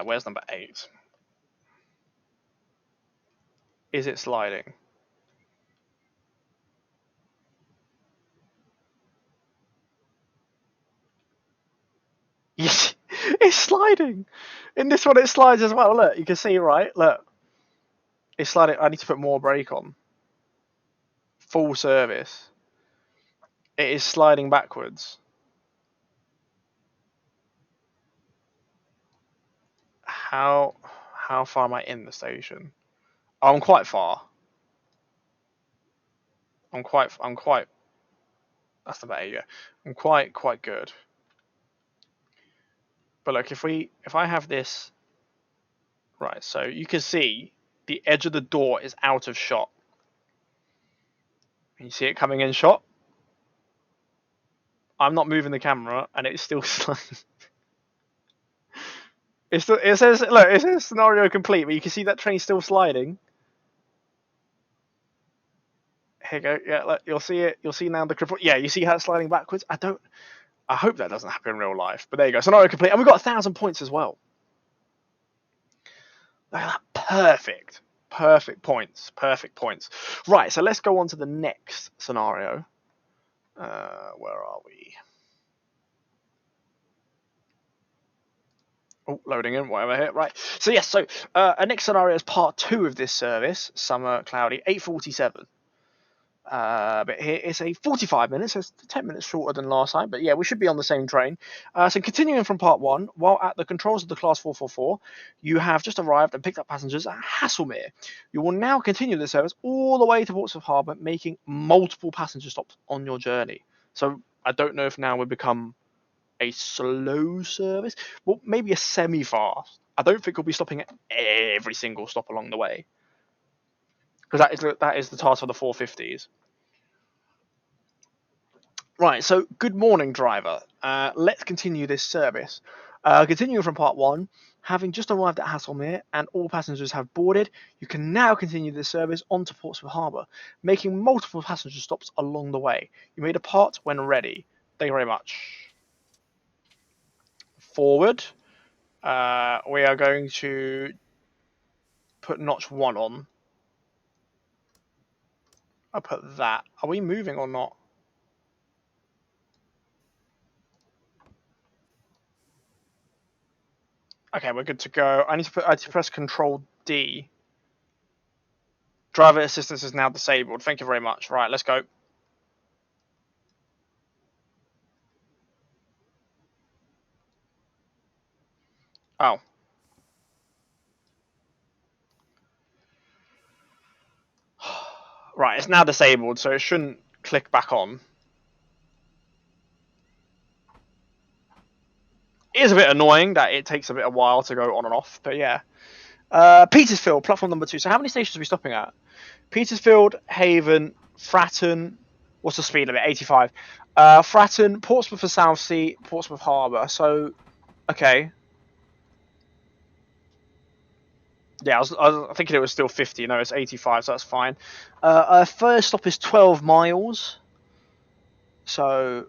Where's number 8? Is it sliding? Yes, it's sliding. In this one, it slides as well. Look, you can see, right? Look, it's sliding. I need to put more brake on. Full service. It is sliding backwards. How far am I in the station? Oh, I'm quite far. I'm quite. That's the better. Yeah, I'm quite good. But look, if I have this right, so you can see the edge of the door is out of shot. You see it coming in shot. I'm not moving the camera, and it's still sliding. It says look, it says scenario complete, but you can see that train still sliding. Here you go. Yeah, look, you'll see it. You'll see now the cripple. Yeah, you see how it's sliding backwards. I hope that doesn't happen in real life. But there you go. Scenario complete, and we've got 1,000 points as well. Look at that, perfect. Perfect points. Perfect points. Right, so let's go on to the next scenario. Where are we? Oh, loading in, whatever here. Right. So yes, so our next scenario is part 2 of this service, summer cloudy, 8:47. But here it's a 45 minutes, so it's 10 minutes shorter than last time. But yeah, we should be on the same train. So continuing from part 1, while at the controls of the Class 444, you have just arrived and picked up passengers at Haslemere. You will now continue the service all the way to Portsmouth Harbour, making multiple passenger stops on your journey. So I don't know if now we become a slow service, well, maybe a semi-fast. I don't think we'll be stopping at every single stop along the way, because that is the task for the 450s. Right, so good morning, driver. Let's continue this service. Continuing from part 1, having just arrived at Haslemere and all passengers have boarded, you can now continue this service onto Portsmouth Harbour, making multiple passenger stops along the way. You may depart when ready. Thank you very much. Forward. We are going to put notch 1 on. I'll put that. Are we moving or not? Okay, we're good to go. I need to press Control D. Driver assistance is now disabled. Thank you very much. Right, let's go. Oh. Right, it's now disabled, so it shouldn't click back on. It is a bit annoying that it takes a bit of while to go on and off, but yeah. Petersfield, platform number 2. So how many stations are we stopping at? Petersfield, Haven, Fratton. What's the speed limit? 85. Fratton, Portsmouth for Southsea, Portsmouth Harbour. So, okay. Yeah, I was thinking it was still 50. No, it's 85, so that's fine. Our first stop is 12 miles. So,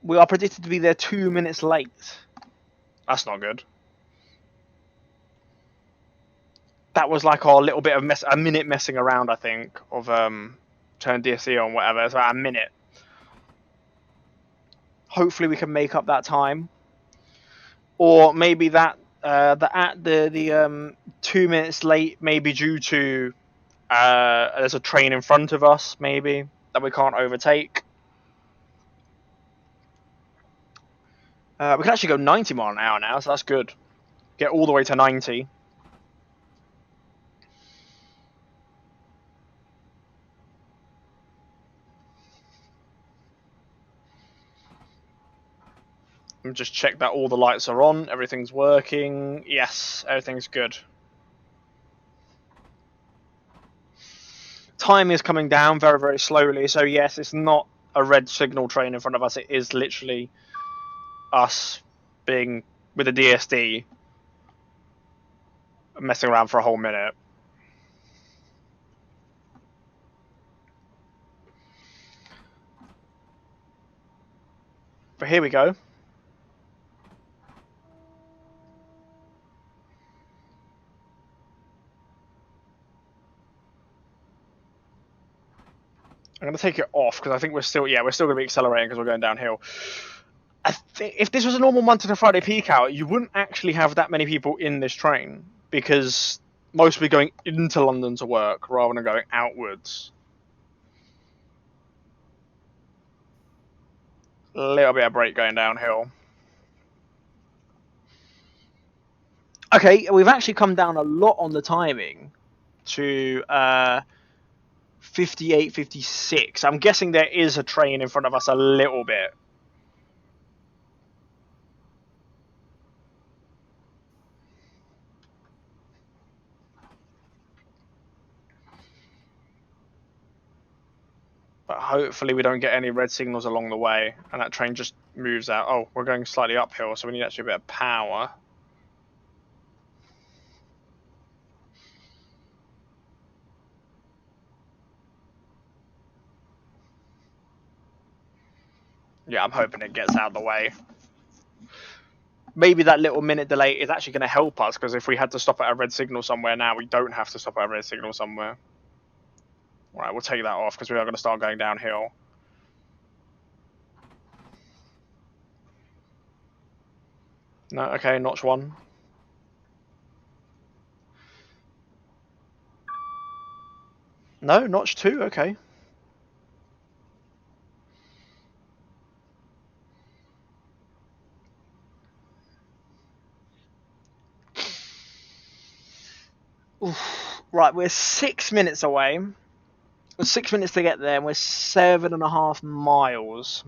we are predicted to be there 2 minutes late. That's not good. That was like our little bit of a minute messing around, I think, of turn DSE on, whatever. It's about a minute. Hopefully, we can make up that time, or maybe that the 2 minutes late may be due to there's a train in front of us, maybe that we can't overtake. We can actually go 90 mile an hour now, so that's good. Get all the way to 90. And just check that all the lights are on, everything's working. Yes, everything's good. Time is coming down very, very slowly, so yes, it's not a red signal train in front of us. It is literally us being with a DSD messing around for a whole minute. But here we go. I'm going to take it off because I think we're still going to be accelerating because we're going downhill. I think if this was a normal Monday to Friday peak hour, you wouldn't actually have that many people in this train because most will be going into London to work rather than going outwards. A little bit of break going downhill. Okay, we've actually come down a lot on the timing to 58, 56. I'm guessing there is a train in front of us a little bit. But hopefully we don't get any red signals along the way and that train just moves out. Oh, we're going slightly uphill, so we need actually a bit of power. Yeah, I'm hoping it gets out of the way. maybe that little minute delay is actually going to help us, because if we had to stop at a red signal somewhere now, we don't have to stop at a red signal somewhere. Right, we'll take that off because we are going to start going downhill. No, okay, notch 1. No, notch 2, okay. Oof. Right, we're 6 minutes away. 6 minutes to get there, and we're 7.5 miles.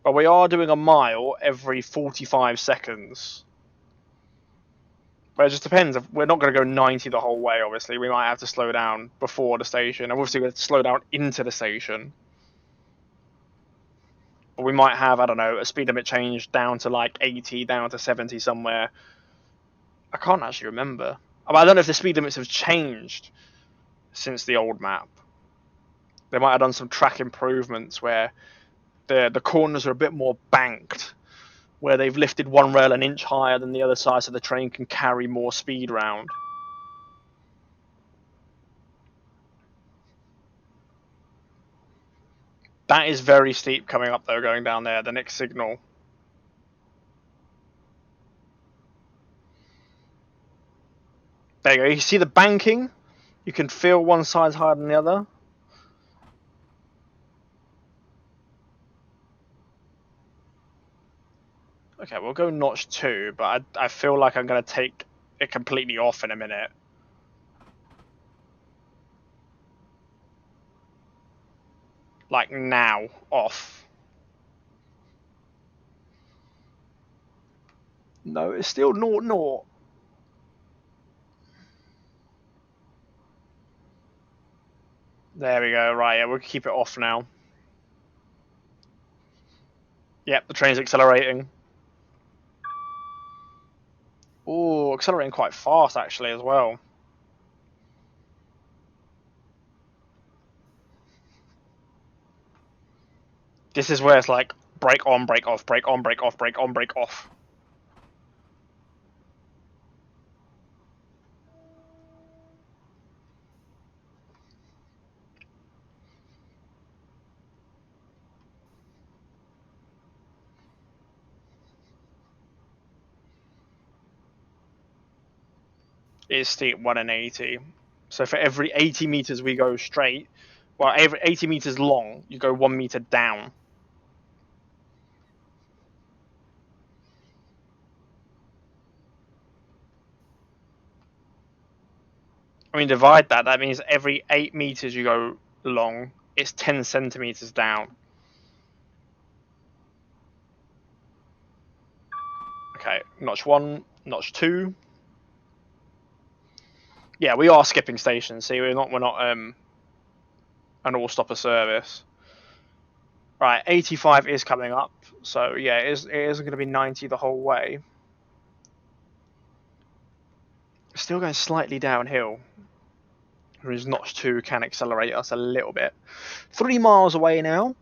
But we are doing a mile every 45 seconds. But it just depends. We're not going to go 90 the whole way, obviously. We might have to slow down before the station. And obviously, we have to slow down into the station. But we might have, I don't know, a speed limit change down to like 80, down to 70 somewhere. I can't actually remember. But I don't know if the speed limits have changed since the old map. They might have done some track improvements where the corners are a bit more banked, where they've lifted one rail an inch higher than the other side so the train can carry more speed round. That is very steep coming up though, going down there, the next signal. There you go, you see the banking? You can feel one side's higher than the other. Okay, we'll go notch 2, but I feel like I'm going to take it completely off in a minute. Like now, off. No, it's still 0-0. There we go, right, yeah, we'll keep it off now. Yep, the train's accelerating. Oh, accelerating quite fast actually as well. This is where it's like brake on, brake off, brake on, brake off, brake on, brake off. It's steep 1 in 80. So for every 80 meters we go straight, well, every 80 meters long, you go 1 meter down. I mean, divide that. That means every 8 meters you go long, it's 10 centimeters down. Okay, notch 1, notch 2. Yeah, we are skipping stations. See, we're not an all-stopper service. Right, 85 is coming up, so yeah, it isn't going to be 90 the whole way. Still going slightly downhill. Whereas notch 2 can accelerate us a little bit. 3 miles away now,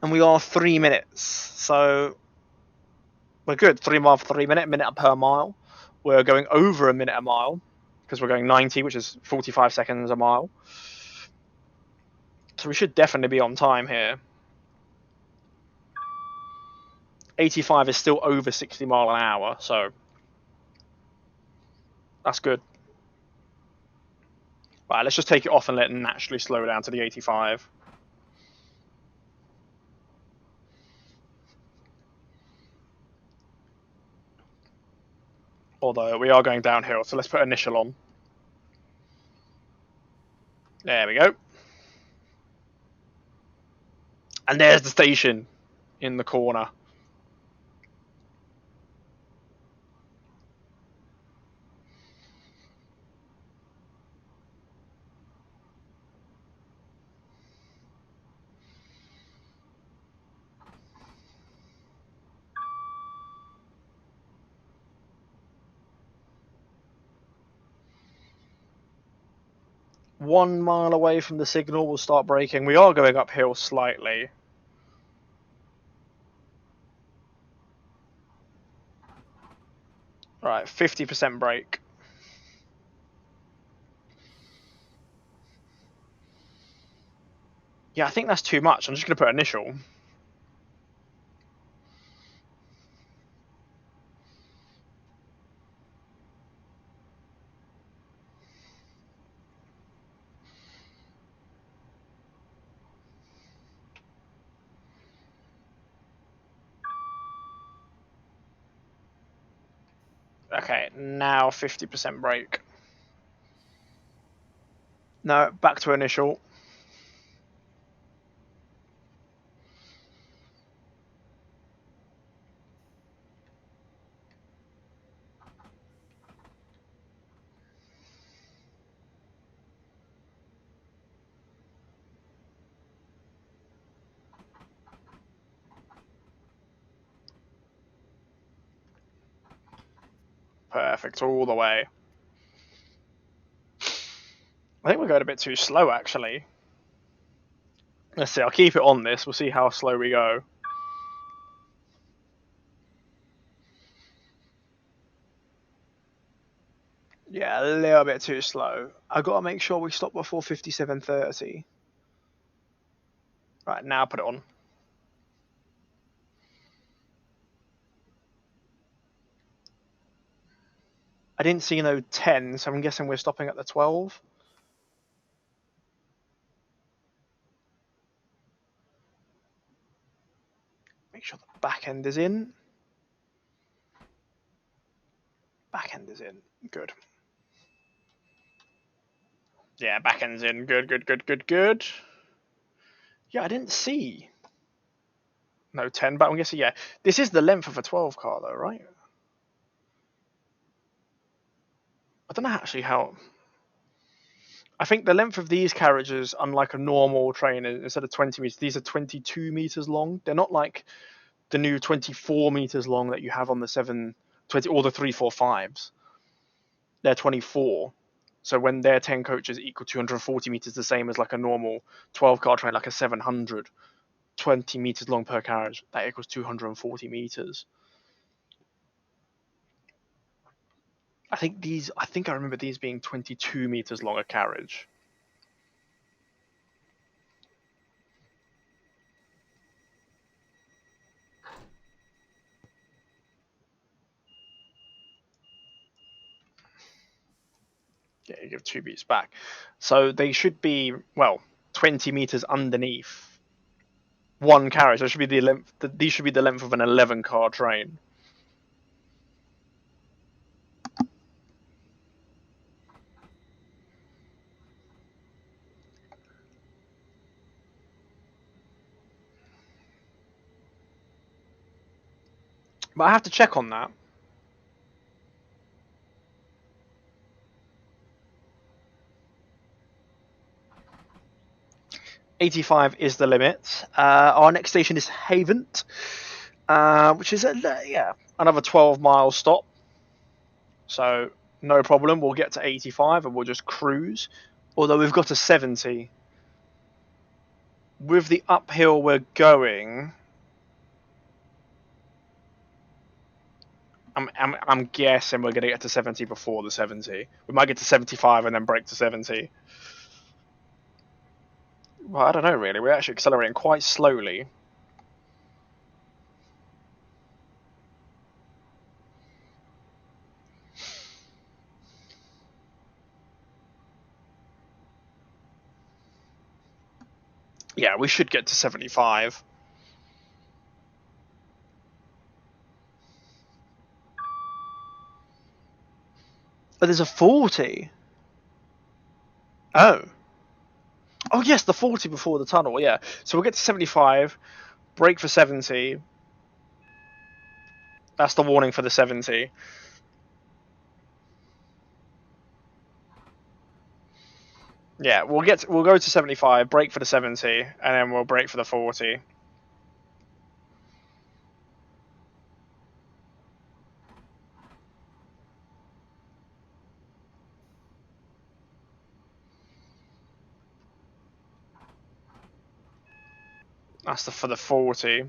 and we are 3 minutes. So we're good. 3 miles for 3 minutes, minute per mile. We're going over a minute a mile because we're going 90, which is 45 seconds a mile. So we should definitely be on time here. 85 is still over 60 mile an hour, so that's good. Right, let's just take it off and let it naturally slow down to the 85. Although we are going downhill, so let's put initial on. There we go. And there's the station in the corner. One mile away from the signal, we'll start braking. We are going uphill slightly. Right, 50% brake. Yeah, I think that's too much. I'm just going to put initial. Okay, now 50% brake. No, back to initial. Perfect, all the way. I think we're going a bit too slow, actually. Let's see, I'll keep it on this. We'll see how slow we go. Yeah, a little bit too slow. I've got to make sure we stop before 57.30. Right, now put it on. I didn't see no 10, so I'm guessing we're stopping at the 12. Make sure the back end is in. Back end is in. Good. Yeah, back end's in. Good, good, good, good, good. Yeah, I didn't see no 10, but I'm guessing, yeah. This is the length of a 12 car, though, right? I don't know actually how. I think the length of these carriages, unlike a normal train, instead of 20 meters, these are 22 meters long. They're not like the new 24 meters long that you have on the 720 or the 345s. They're 24. So when their 10 coaches equal 240 meters, the same as like a normal 12 car train, like a 700, 20 meters long per carriage, that equals 240 meters. I think I remember these being 22 meters long a carriage. Yeah, you give 2 beats back. So they should be, well, 20 meters underneath one carriage. That should be the length. These should be the length of an 11 car train. But I have to check on that. 85 is the limit. Our next station is Havant, which is another 12-mile stop. So no problem. We'll get to 85 and we'll just cruise. Although we've got a 70. With the uphill we're going, I'm guessing we're going to get to 70 before the 70. We might get to 75 and then break to 70. Well, I don't know really. We're actually accelerating quite slowly. Yeah, we should get to 75. But there's a 40. Oh. Oh, yes, the 40 before the tunnel, yeah. So we'll get to 75, brake for 70. That's the warning for the 70. Yeah, we'll go to 75, brake for the 70, and then we'll brake for the 40. That's for the 40.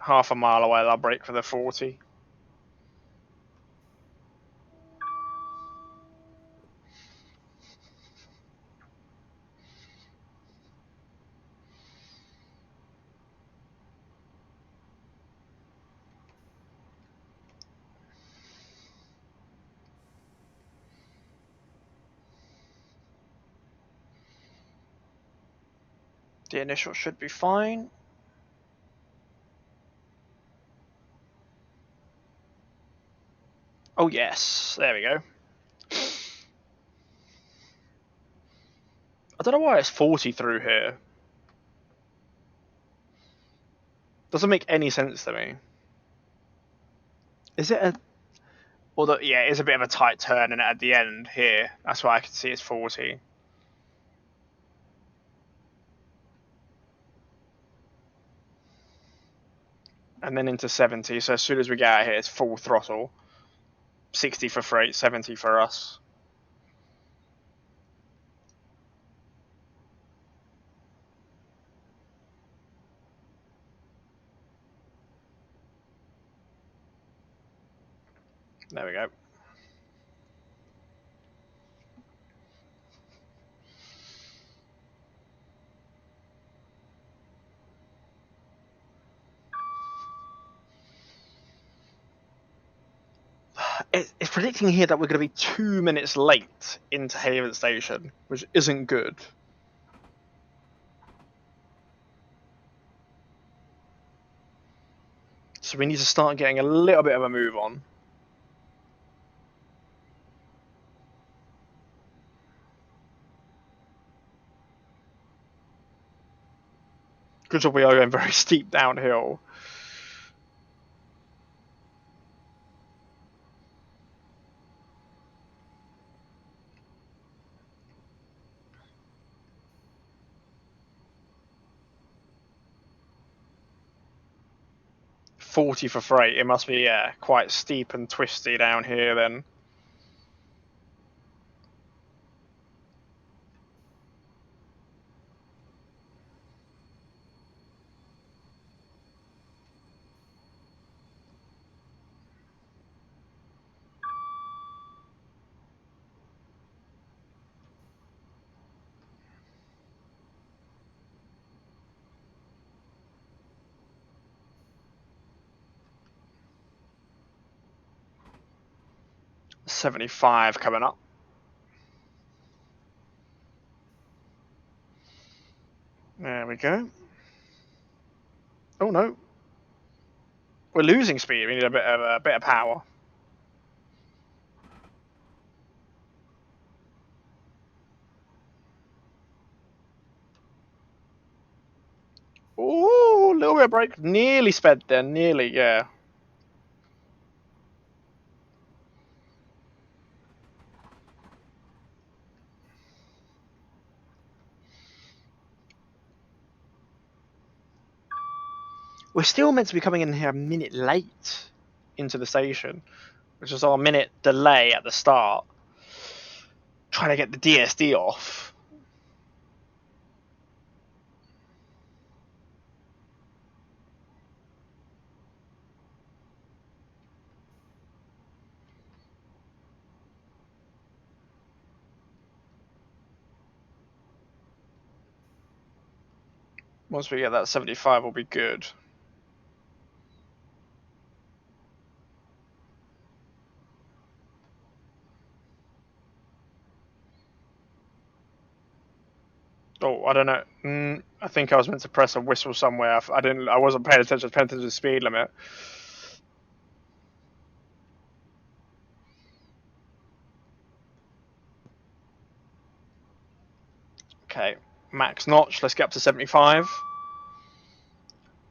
half a mile away. I'll brake for the 40. The initial should be fine. Oh yes, there we go. I don't know why it's 40 through here. Doesn't make any sense to me. Is it a... Although, yeah, it is a bit of a tight turn and at the end here. That's why I can see it's 40. And then into 70, so as soon as we get out here, it's full throttle. 60 for freight, 70 for us. There we go. It's predicting here that we're going to be 2 minutes late into Haven Station, which isn't good. So we need to start getting a little bit of a move on. Good job we are going very steep downhill. $40 for freight. It must be quite steep and twisty down here then. $75 coming up. There we go. Oh no. We're losing speed. We need a bit of power. Ooh, a little bit of brake. Nearly sped there. Nearly, yeah. We're still meant to be coming in here a minute late into the station, which is our minute delay at the start. Trying to get the DSD off. Once we get that 75, we'll be good. Oh, I don't know. I think I was meant to press a whistle somewhere. I didn't. I wasn't paying attention. Paying attention to the speed limit. Okay, max notch. Let's get up to 75.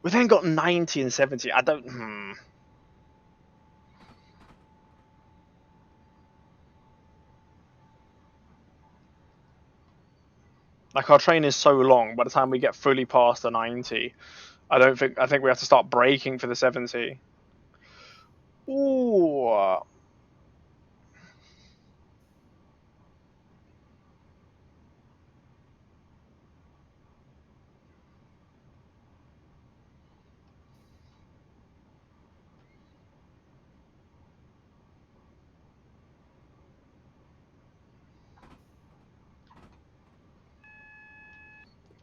We've then got 90 and 70. I don't. Like our train is so long. By the time we get fully past the 90, I don't think. I think we have to start braking for the 70. Ooh.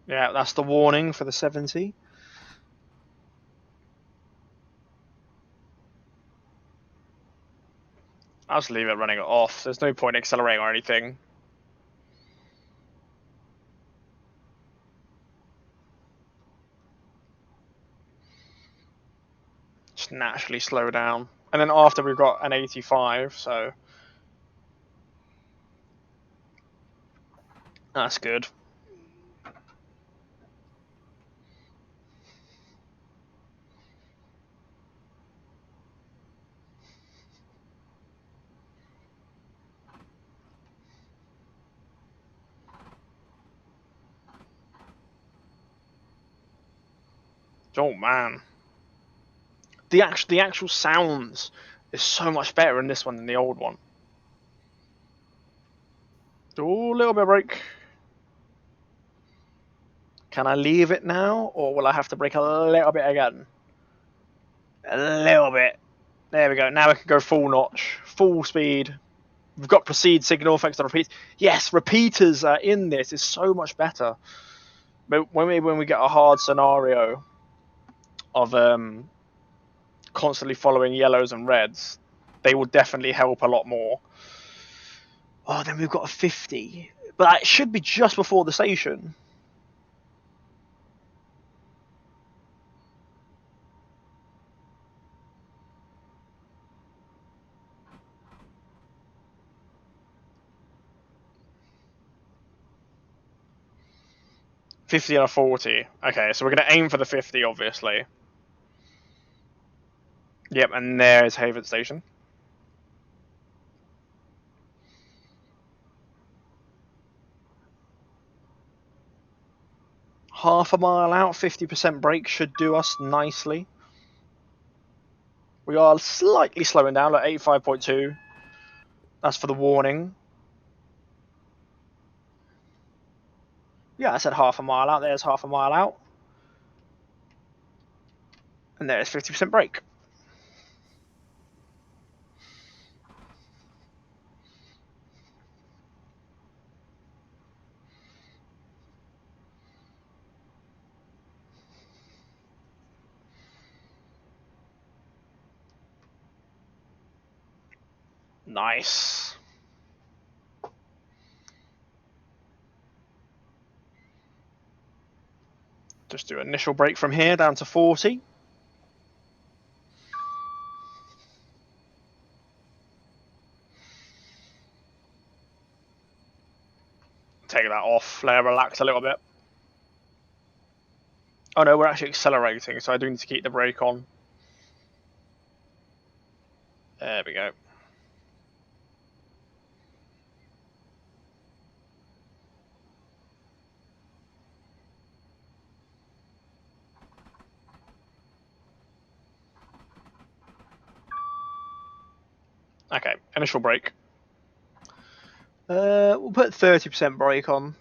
Yeah, that's the warning for the 70. I'll just leave it running off. There's no point accelerating or anything. Just naturally slow down. And then after we've got an 85, so that's good. Oh man. The actual sounds is so much better in this one than the old one. Oh, a little bit of brake. Can I leave it now, or will I have to brake a little bit again? A little bit. There we go. Now we can go full notch, full speed. We've got proceed signal thanks to repeat. Yes, repeaters in this is so much better. But when we get a hard scenario of constantly following yellows and reds, they will definitely help a lot more. Oh, then we've got a 50, but that should be just before the station. '50 and a '40. Okay, so we're going to aim for the '50, obviously. Yep, and there's Haven Station. Half a mile out, 50% brake should do us nicely. We are slightly slowing down at 85.2. That's for the warning. Yeah, I said half a mile out. There's half a mile out. And there's 50% brake. Nice. Just do initial brake from here down to 40. Take that off. Let it relax a little bit. Oh no, we're actually accelerating, so I do need to keep the brake on. There we go. Okay, initial brake. We'll put 30% brake on.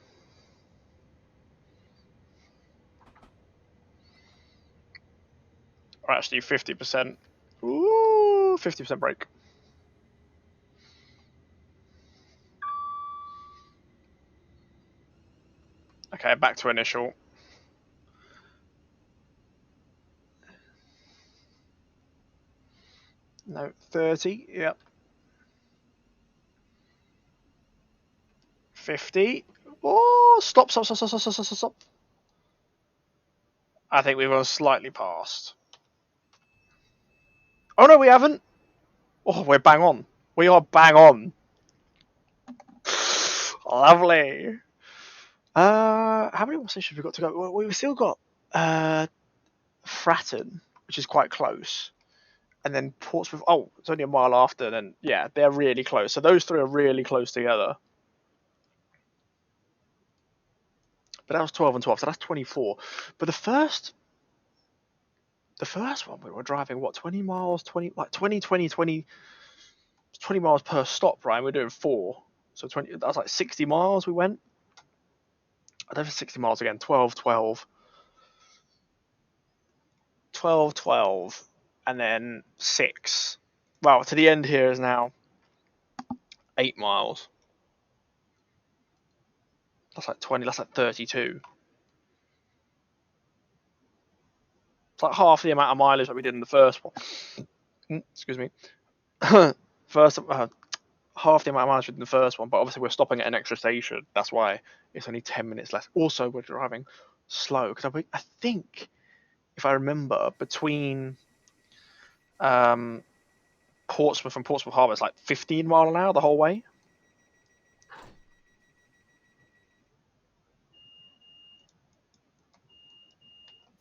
Or actually 50%. Ooh, 50% brake. Okay, back to initial. No, 30. Yep. 50. Oh, stop, stop, stop, stop, stop, stop, stop, stop. I think we've gone slightly past. Oh no, we haven't. Oh, we're bang on. We are bang on. Lovely. How many more stations have we got to go? Well, we've still got Fratton, which is quite close, and then Portsmouth. Oh, it's only a mile after. Then yeah, they're really close. So those three are really close together. But that was 12 and 12, so that's 24. But the first one we were driving what 20 miles, 20 like 20, 20, 20, 20 miles per stop, right? We're doing 4, so 20. That's like 60 miles we went. I don't know 60 miles again. 12, 12, 12, 12, and then 6. Well, to the end here is now 8 miles. That's like 20. That's like 32. like half the amount of mileage that we did in the first one. Excuse me. First, half the amount of mileage we did in the first one, but obviously we're stopping at an extra station. That's why it's only 10 minutes less. Also, we're driving slow because I think, if I remember, between Portsmouth and Portsmouth Harbour, it's like 15 mile an hour the whole way.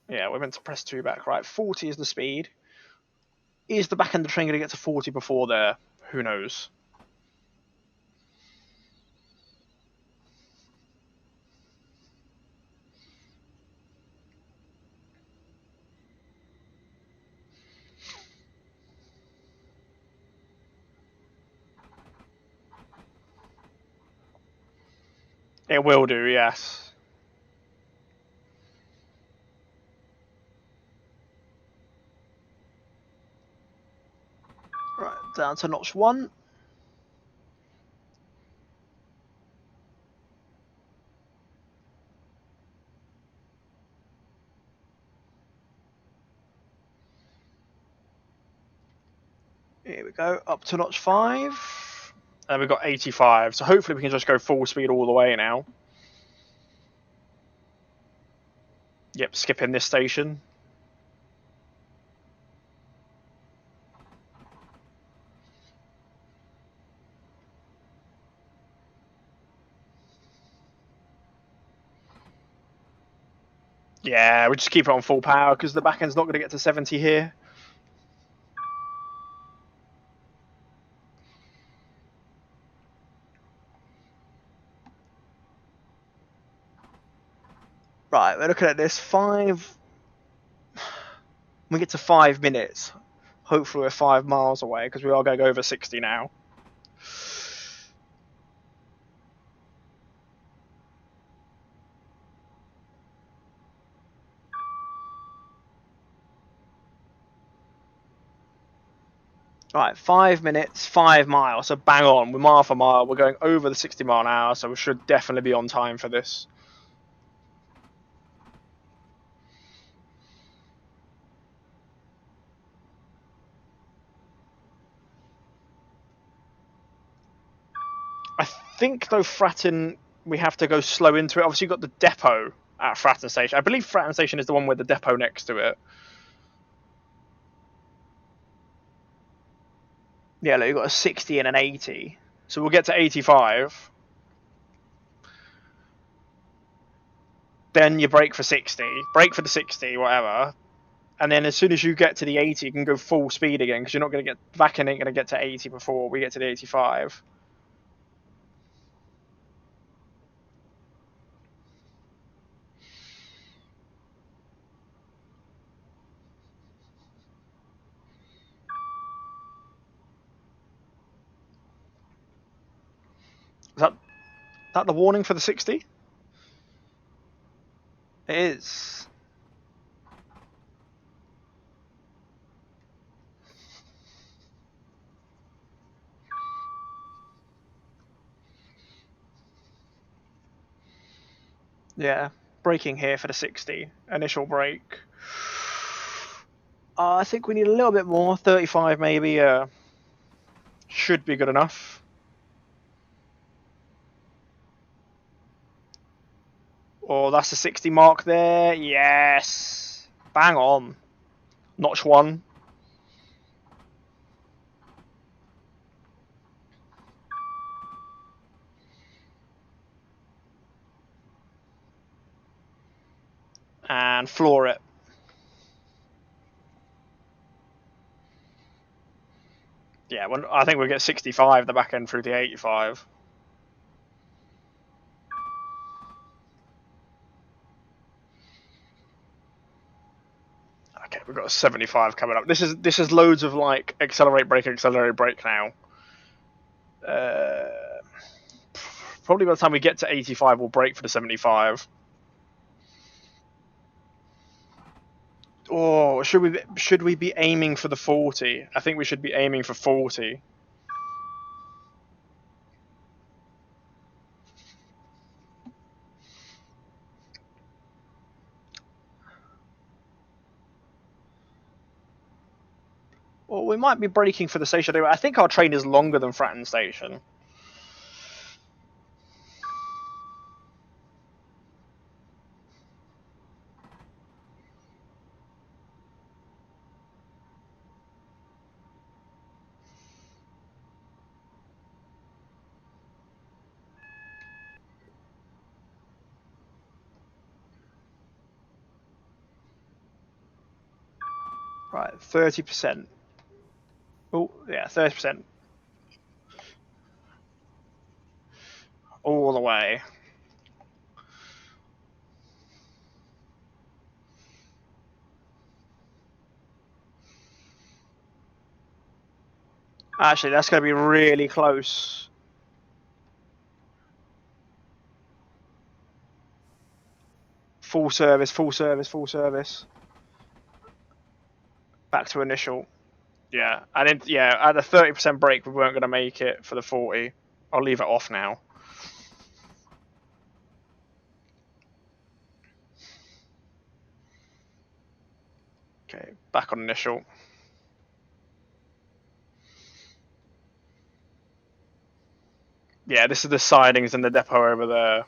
Yeah, we're meant to press 2 back, right? 40 is the speed. Is the back end of the train going to get to 40 before there? Who knows? It will do, yes. Right, down to notch 1. Here we go, up to notch 5. And we've got 85, so hopefully we can just go full speed all the way now. Yep, skipping this station. Yeah, we just keep it on full power because the back end's not going to get to 70 here. Right, we're looking at this. When we get to 5 minutes, hopefully we're 5 miles away because we are going over 60 now. Right, 5 minutes, 5 miles, so bang on. We're mile for mile. We're going over the 60 mile an hour, so we should definitely be on time for this. I think, though, Fratton, we have to go slow into it. Obviously, you've got the depot at Fratton Station. I believe Fratton Station is the one with the depot next to it. Yeah, look, you've got a 60 and an 80. So we'll get to 85. Then you brake for 60. Brake for the 60, whatever. And then as soon as you get to the 80, you can go full speed again because you're not going to get... Vacan ain't going to get to 80 before we get to the 85. Is that the warning for the 60? It is. Yeah. Braking here for the 60. Initial brake. I think we need a little bit more. 35 maybe. Should be good enough. Oh, that's the 60 mark there. Yes. Bang on. Notch 1. And floor it. Yeah, I think we'll get 65 the back end through the 85. Okay, we've got a 75 coming up. This is loads of like accelerate brake now. Probably by the time we get to 85, we'll brake for the 75. Or should we be aiming for the 40? I think we should be aiming for 40. Well, we might be braking for the station anyway. I think our train is longer than Fratton Station. Right, 30%. Oh, yeah, 30%. All the way. Actually, that's going to be really close. Full service, full service, full service. Back to initial. Yeah, and then, yeah, at the 30% brake, we weren't going to make it for the 40. I'll leave it off now. Okay, back on initial. Yeah, this is the sidings and the depot over there.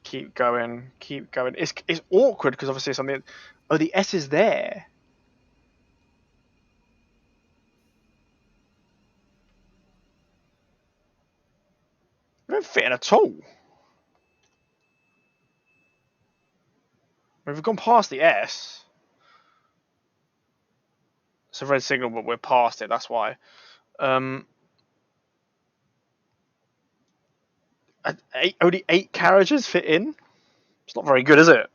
Keep going, keep going. It's awkward because obviously it's on the. Oh, the S is there. We don't fit in at all. We've gone past the S. It's a red signal, but we're past it. That's why. Only 8 carriages fit in. It's not very good, is it?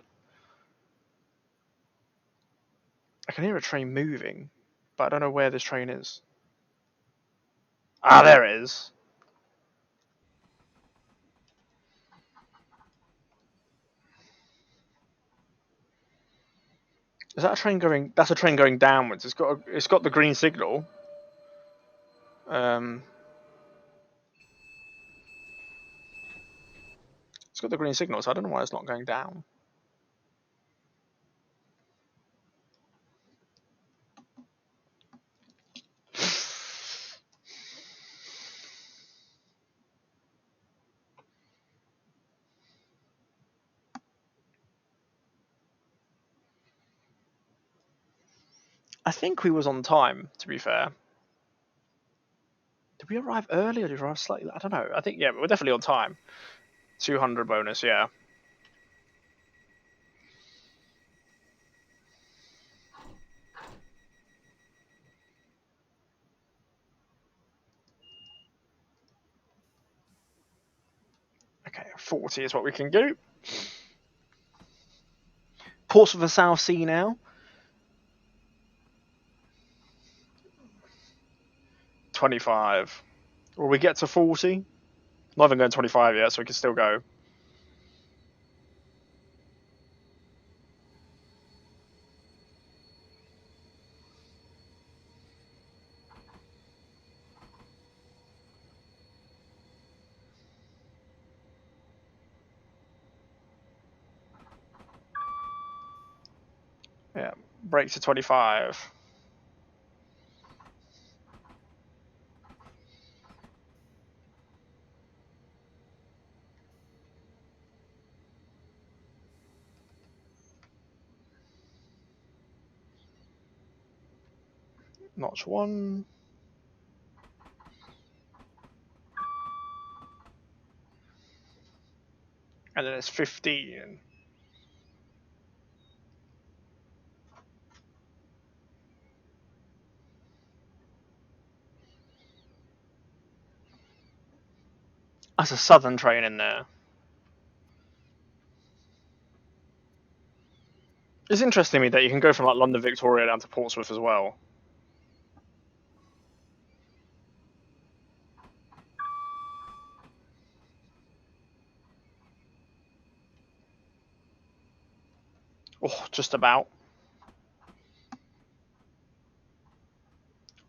I can hear a train moving, but I don't know where this train is. Ah, there it is. Is that a train going? That's a train going downwards. It's got the green signal. It's got the green signal, so I don't know why it's not going down. I think we was on time, to be fair. Did we arrive early or did we arrive slightly? I don't know. I think, yeah, we're definitely on time. 200 bonus, yeah. Okay, 40 is what we can do. Portsmouth and South Sea now. 25. Will we get to 40? Not even going 25 yet, so we can still go. Yeah, brake to 25. Notch 1. And then it's 15. That's a southern train in there. It's interesting to me that you can go from like London Victoria down to Portsmouth as well. Oh, just about.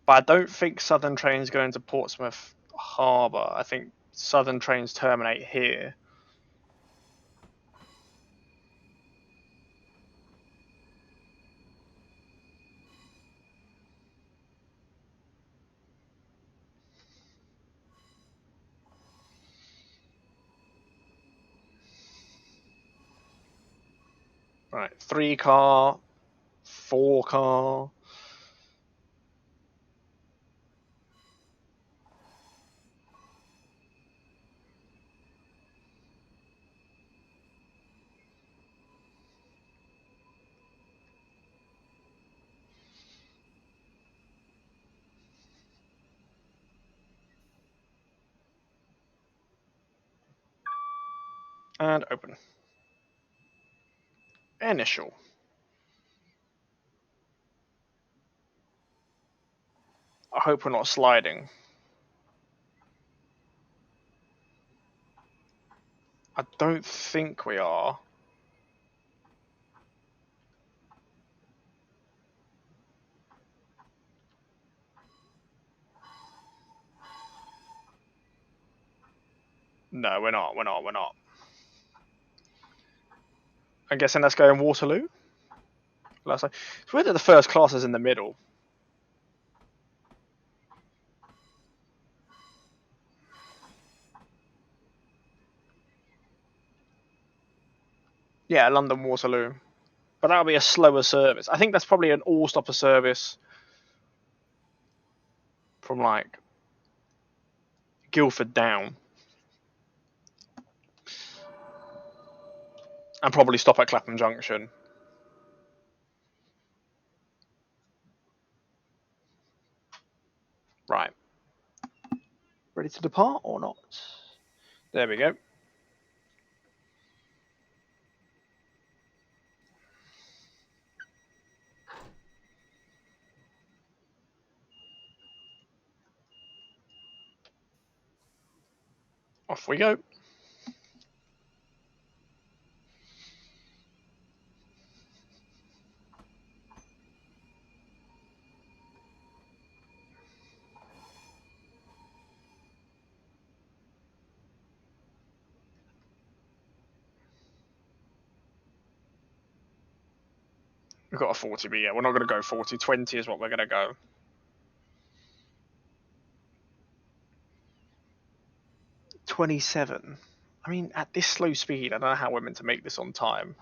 But I don't think Southern trains go into Portsmouth Harbour. I think Southern trains terminate here. Right, 3 car, 4 car. And open. Initial. I hope we're not sliding. I don't think we are. No, we're not. We're not. We're not. I'm guessing that's going Waterloo. Last time. It's weird that the first class is in the middle. Yeah, London Waterloo. But that'll be a slower service. I think that's probably an all-stopper service from like Guildford down. And probably stop at Clapham Junction. Right. Ready to depart or not? There we go. Off we go. We've got a 40, but yeah, we're not going to go 40. 20 is what we're going to go. 27. I mean, at this slow speed, I don't know how we're meant to make this on time.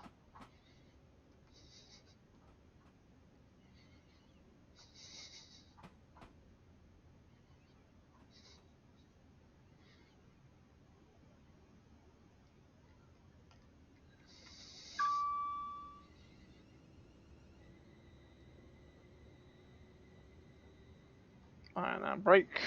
Alright, now brake.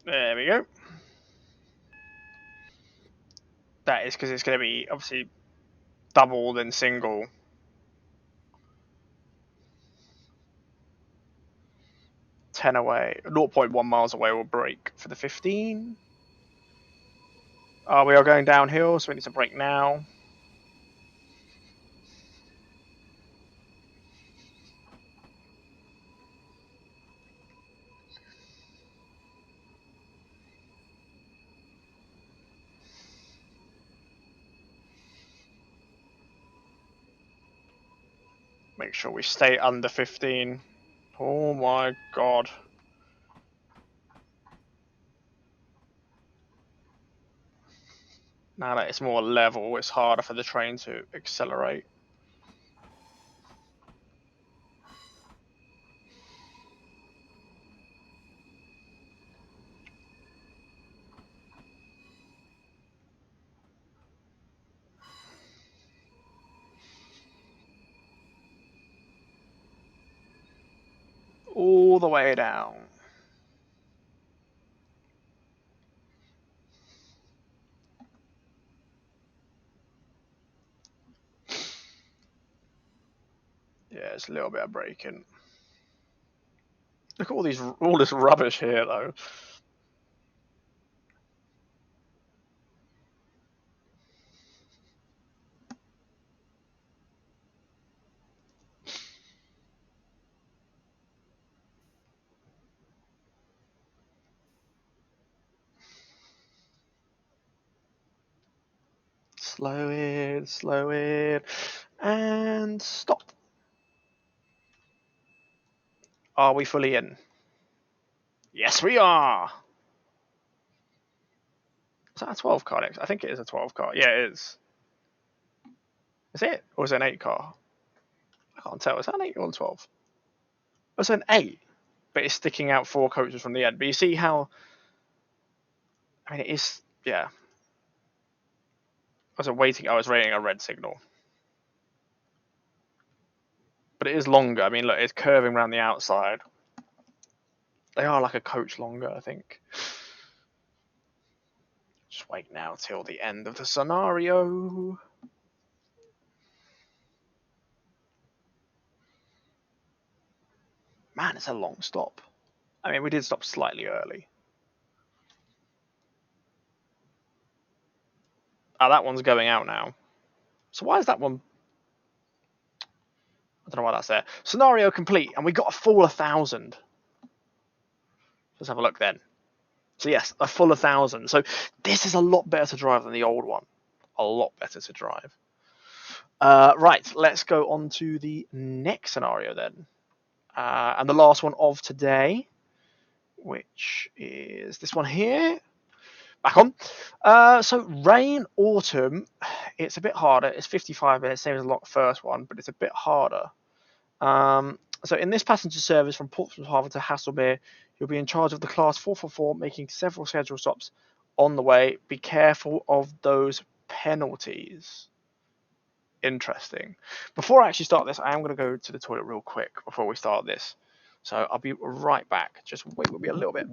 There we go. That is because it's going to be obviously double then single. Ten away, 0.1 miles away. We'll brake for the 15. We are going downhill, so we need to brake now. Make sure we stay under 15. Oh my god. Now that it's more level, it's harder for the train to accelerate. All the way down. Yeah, it's a little bit of braking. Look at all this rubbish here, though. Slow it, and stop. Are we fully in? Yes, we are. Is that a 12 car next? I think it is a 12 car. Yeah, it is. Is it? Or is it an 8 car? I can't tell. Is that an 8 or a 12? It's an 8, but it's sticking out 4 coaches from the end. But you see how. I mean, it is. Yeah. I was waiting. I was waiting a red signal. But it is longer. I mean, look, it's curving around the outside. They are like a coach longer, I think. Just wait now till the end of the scenario. Man, it's a long stop. I mean, we did stop slightly early. Oh, that one's going out now. So why is that one? I don't know why that's there. Scenario complete, and we got a full 1,000. Let's have a look then. So yes, a full 1,000. So this is a lot better to drive than the old one. A lot better to drive. Right, let's go on to the next scenario then. And the last one of today, which is this one here. Back on. So rain, autumn, it's a bit harder. It's 55 minutes, same as the first one, but it's a bit harder. So in this passenger service from Portsmouth Harbour to Haslemere, you'll be in charge of the class 444, making several scheduled stops on the way. Be careful of those penalties. Interesting. Before I actually start this, I am going to go to the toilet real quick before we start this. So I'll be right back. Just wait with me a little bit.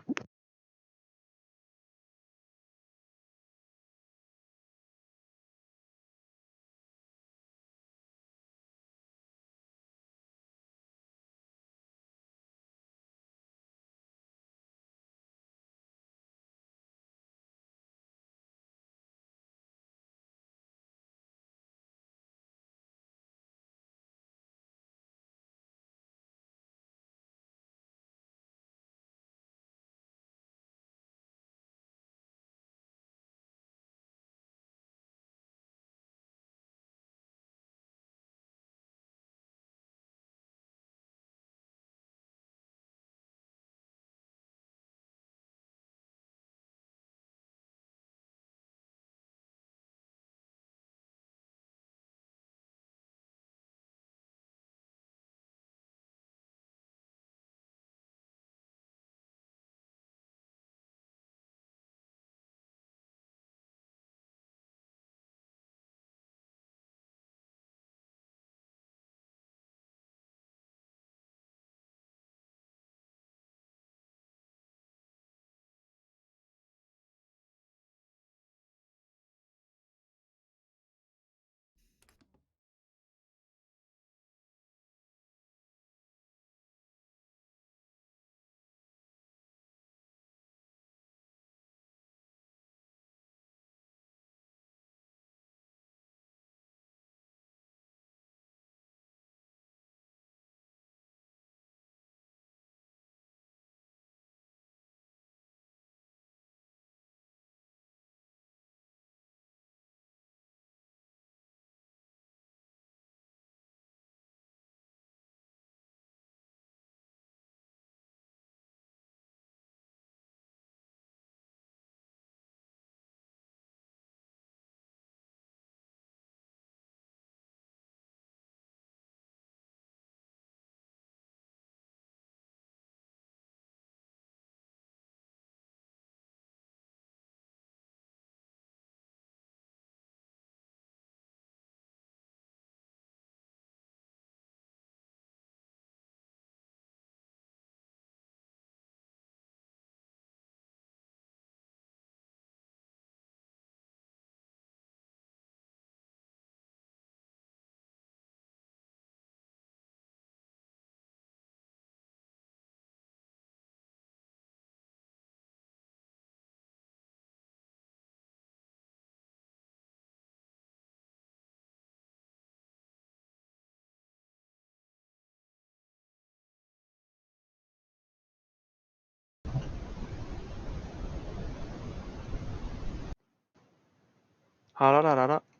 There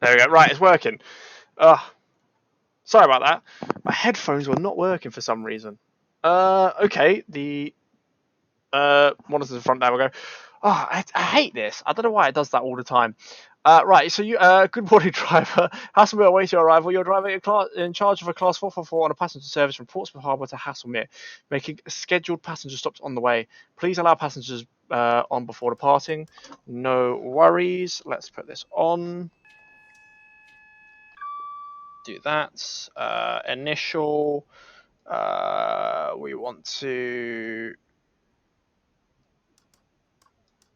we go. Right, it's working. Ugh. Sorry about that. My headphones were not working for some reason. Okay. The monitor's in front. There we go. Oh, I hate this. I don't know why it does that all the time. Right, so you, good morning, driver. Haslemere awaits your arrival. You're driving in charge of a Class 444 on a passenger service from Portsmouth Harbour to Haslemere, making scheduled passenger stops on the way. Please allow passengers on before departing. No worries. Let's put this on. Do that. Initial. We want to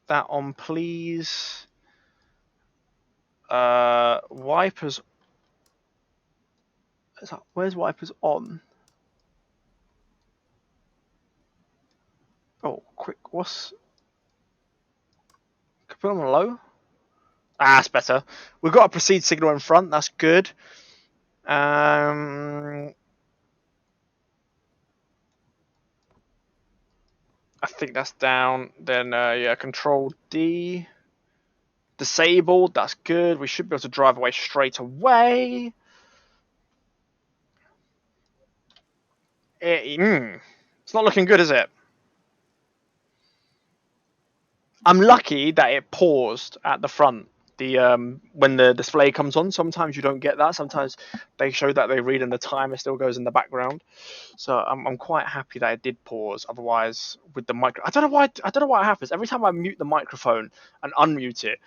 that on, please. Wipers. Where's wipers on? Oh, quick. What's? Can put them on low. Ah, that's better. We've got a proceed signal in front. That's good. I think that's down. Then yeah, Control D. Disabled. That's good. We should be able to drive away straight away. It's not looking good, is it? I'm lucky that it paused at the front. The when the display comes on, sometimes you don't get that. Sometimes they show that they read and the timer still goes in the background. So I'm quite happy that it did pause. Otherwise, with the micro, I don't know why. I don't know what happens every time I mute the microphone and unmute it.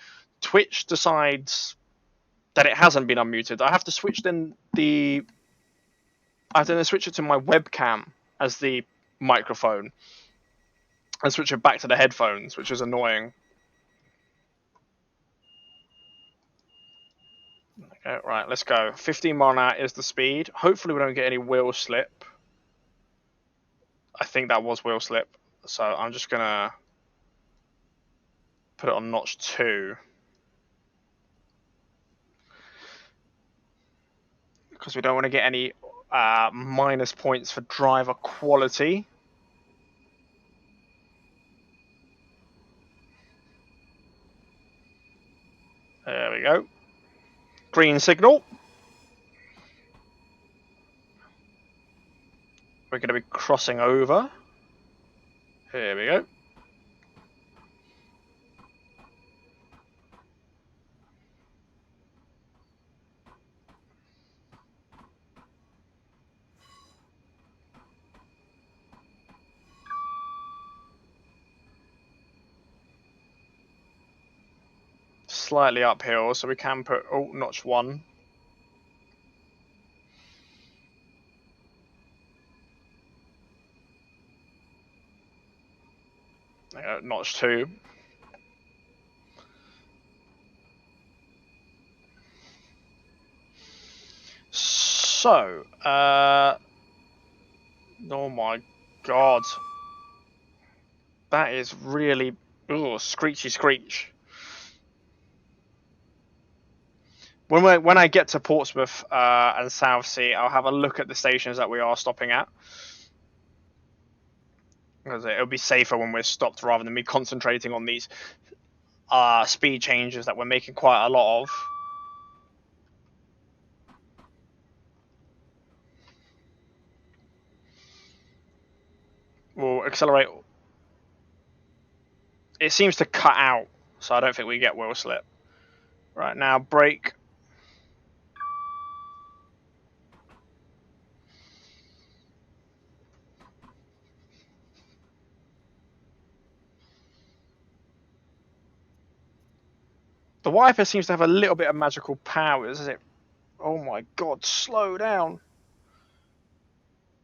Twitch decides that it hasn't been unmuted. I have to switch I have to then switch it to my webcam as the microphone and switch it back to the headphones, which is annoying. Okay, right, let's go. 15 mile an hour is the speed. Hopefully we don't get any wheel slip. I think that was wheel slip. So I'm just going to put it on notch 2. Because we don't want to get any minus points for driver quality. There we go. Green signal. We're going to be crossing over. Here we go. Slightly uphill, so we can put notch 1. Notch 2. So, oh my god. That is really, screechy screech. When I get to Portsmouth and Southsea, I'll have a look at the stations that we are stopping at. Because it'll be safer when we're stopped rather than me concentrating on these speed changes that we're making quite a lot of. We'll accelerate. It seems to cut out, so I don't think we get wheel slip. Right, now brake. The wiper seems to have a little bit of magical powers as it... Oh my god, slow down.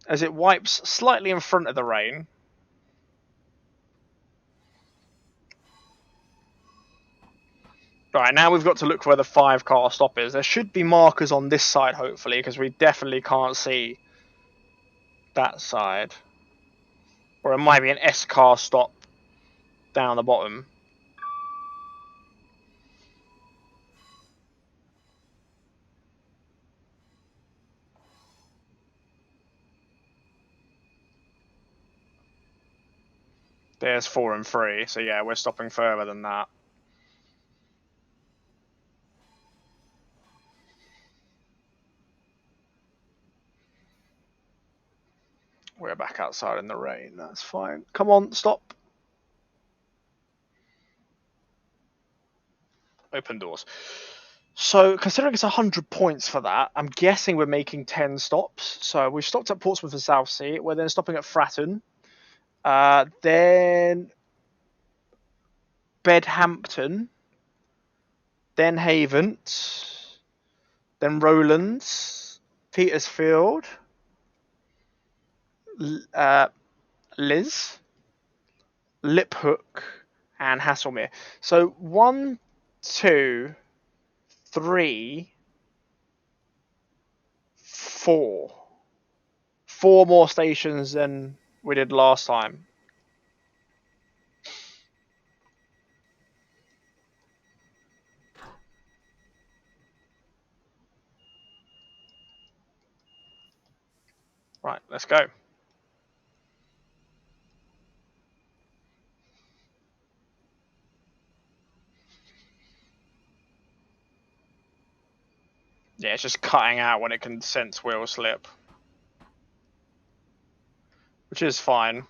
As it wipes slightly in front of the rain. Right, now we've got to look where the 5-car stop is. There should be markers on this side, hopefully, because we definitely can't see that side. Or it might be an S-car stop down the bottom. There's 4 and 3, so yeah, we're stopping further than that. We're back outside in the rain. That's fine. Come on, stop. Open doors. So, considering it's 100 points for that, I'm guessing we're making 10 stops. So, we've stopped at Portsmouth and Southsea. We're then stopping at Fratton. Then Bedhampton. Then Havant. Then Rowlands. Petersfield. Liz. Liphook. And Haslemere. So, 1, 2, 3, 4. 4 more stations than we did last time. Right, let's go. Yeah, it's just cutting out when it can sense wheel slip. Which is fine.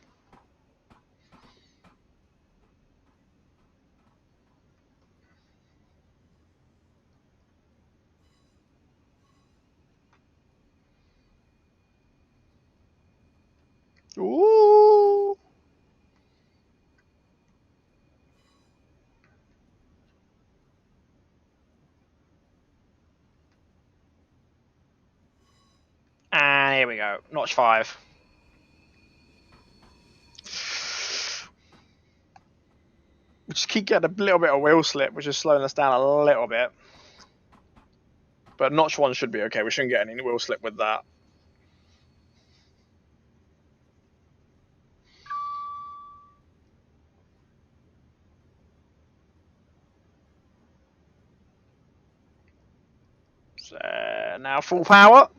Ooh. And here we go. Notch 5. We just keep getting a little bit of wheel slip, which is slowing us down a little bit. But notch 1 should be okay. We shouldn't get any wheel slip with that. So now full power.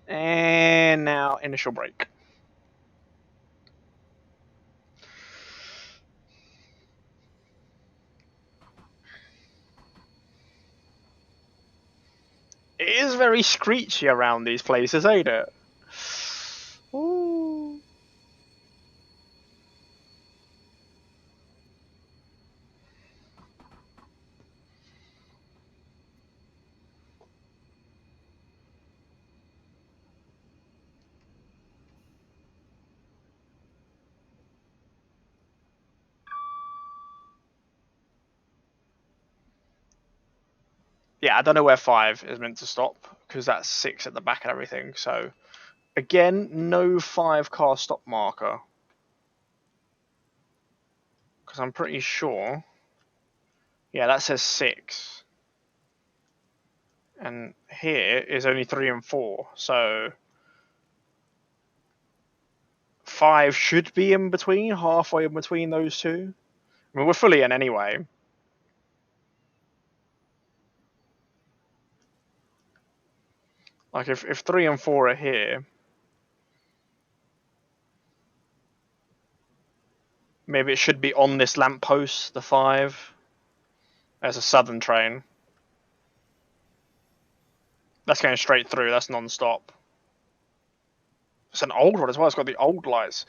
And now initial brake. It is very screechy around these places, ain't it? Ooh. Yeah, I don't know where 5 is meant to stop, because that's 6 at the back and everything. So, again, no 5 car stop marker. Because I'm pretty sure. Yeah, that says 6. And here is only 3 and 4. So, 5 should be in between, halfway in between those two. I mean, we're fully in anyway. Like, if 3 and 4 are here, maybe it should be on this lamppost, the 5. There's a southern train. That's going straight through, that's non-stop. It's an old one as well, it's got the old lights.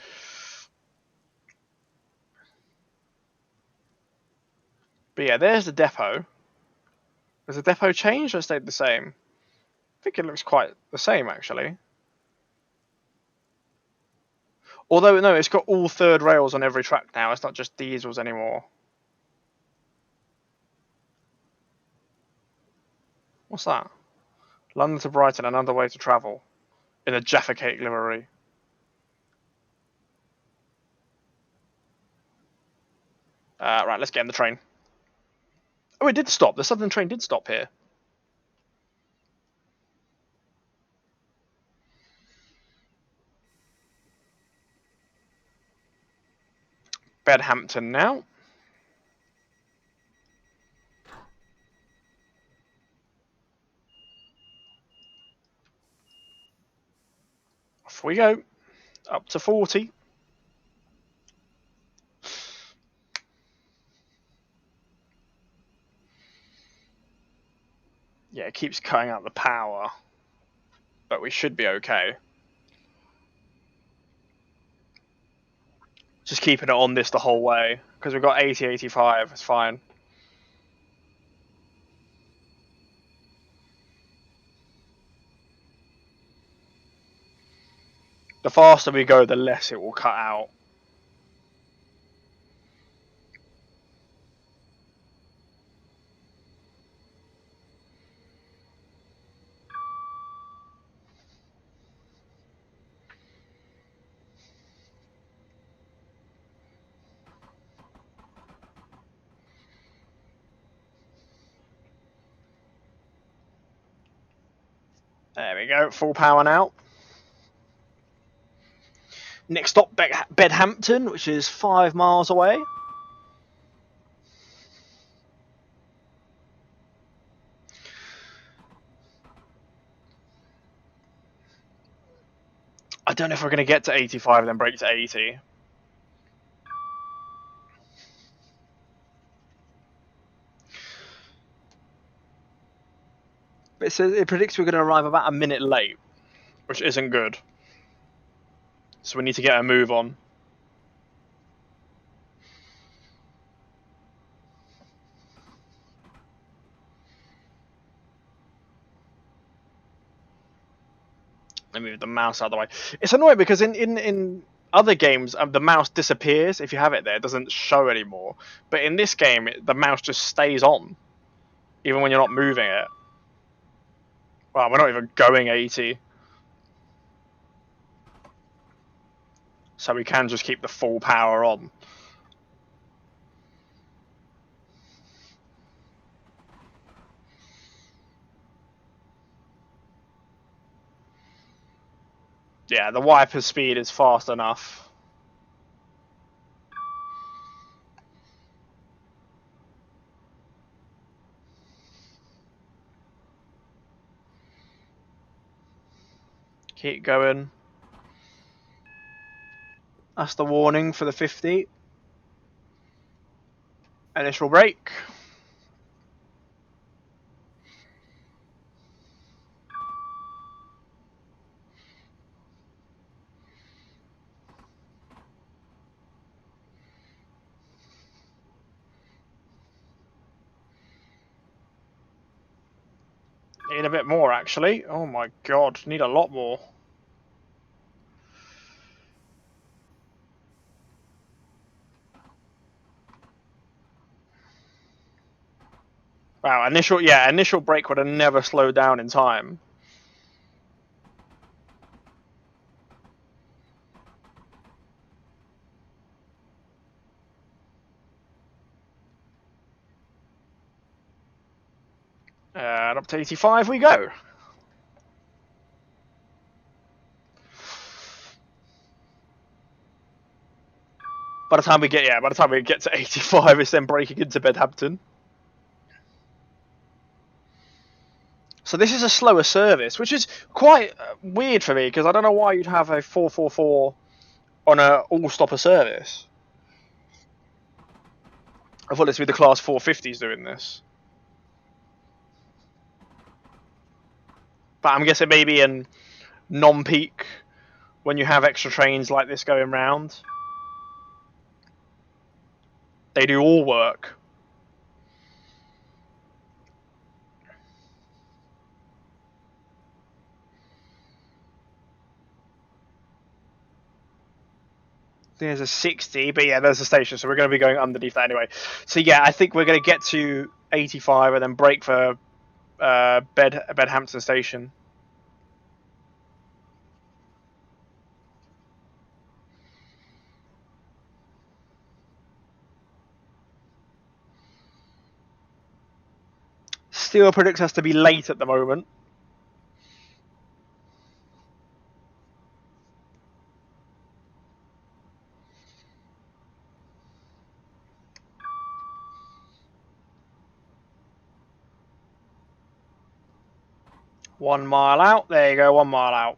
But yeah, there's the depot. Has the depot changed or stayed the same? I think it looks quite the same, actually. Although, no, it's got all third rails on every track now. It's not just diesels anymore. What's that? London to Brighton, another way to travel. In a Jaffa Cake livery. Right, let's get in the train. Oh, it did stop. The southern train did stop here. Bedhampton now. Off we go. Up to 40. Yeah, it keeps cutting out the power. But we should be okay. Just keeping it on this the whole way. Because we've got 80, 85. It's fine. The faster we go, the less it will cut out. There we go. Full power now. Next stop, Bedhampton, which is 5 miles away. I don't know if we're going to get to 85 and then break to 80. But it predicts we're going to arrive about a minute late, which isn't good. So we need to get a move on. Let me move the mouse out of the way. It's annoying because in other games, the mouse disappears if you have it there. It doesn't show anymore. But in this game, the mouse just stays on, even when you're not moving it. Well, we're not even going 80. So we can just keep the full power on. Yeah, the wiper speed is fast enough. Keep going. That's the warning for the 50. Initial brake. Need a bit more, actually. Oh my god, need a lot more. Wow, initial brake would have never slowed down in time. And up to 85 we go. By the time we get to 85, it's then braking into Bedhampton. So this is a slower service, which is quite weird for me because I don't know why you'd have a 444 on a all-stopper service. I thought this would be the class 450s doing this. But I'm guessing maybe in non-peak when you have extra trains like this going round, they do all work. There's a 60, but yeah, there's a station, so we're going to be going underneath that anyway. So yeah, I think we're going to get to 85 and then brake for Bedhampton Station. Still predicts us to be late at the moment. .1 mile out. There you go, 1 mile out.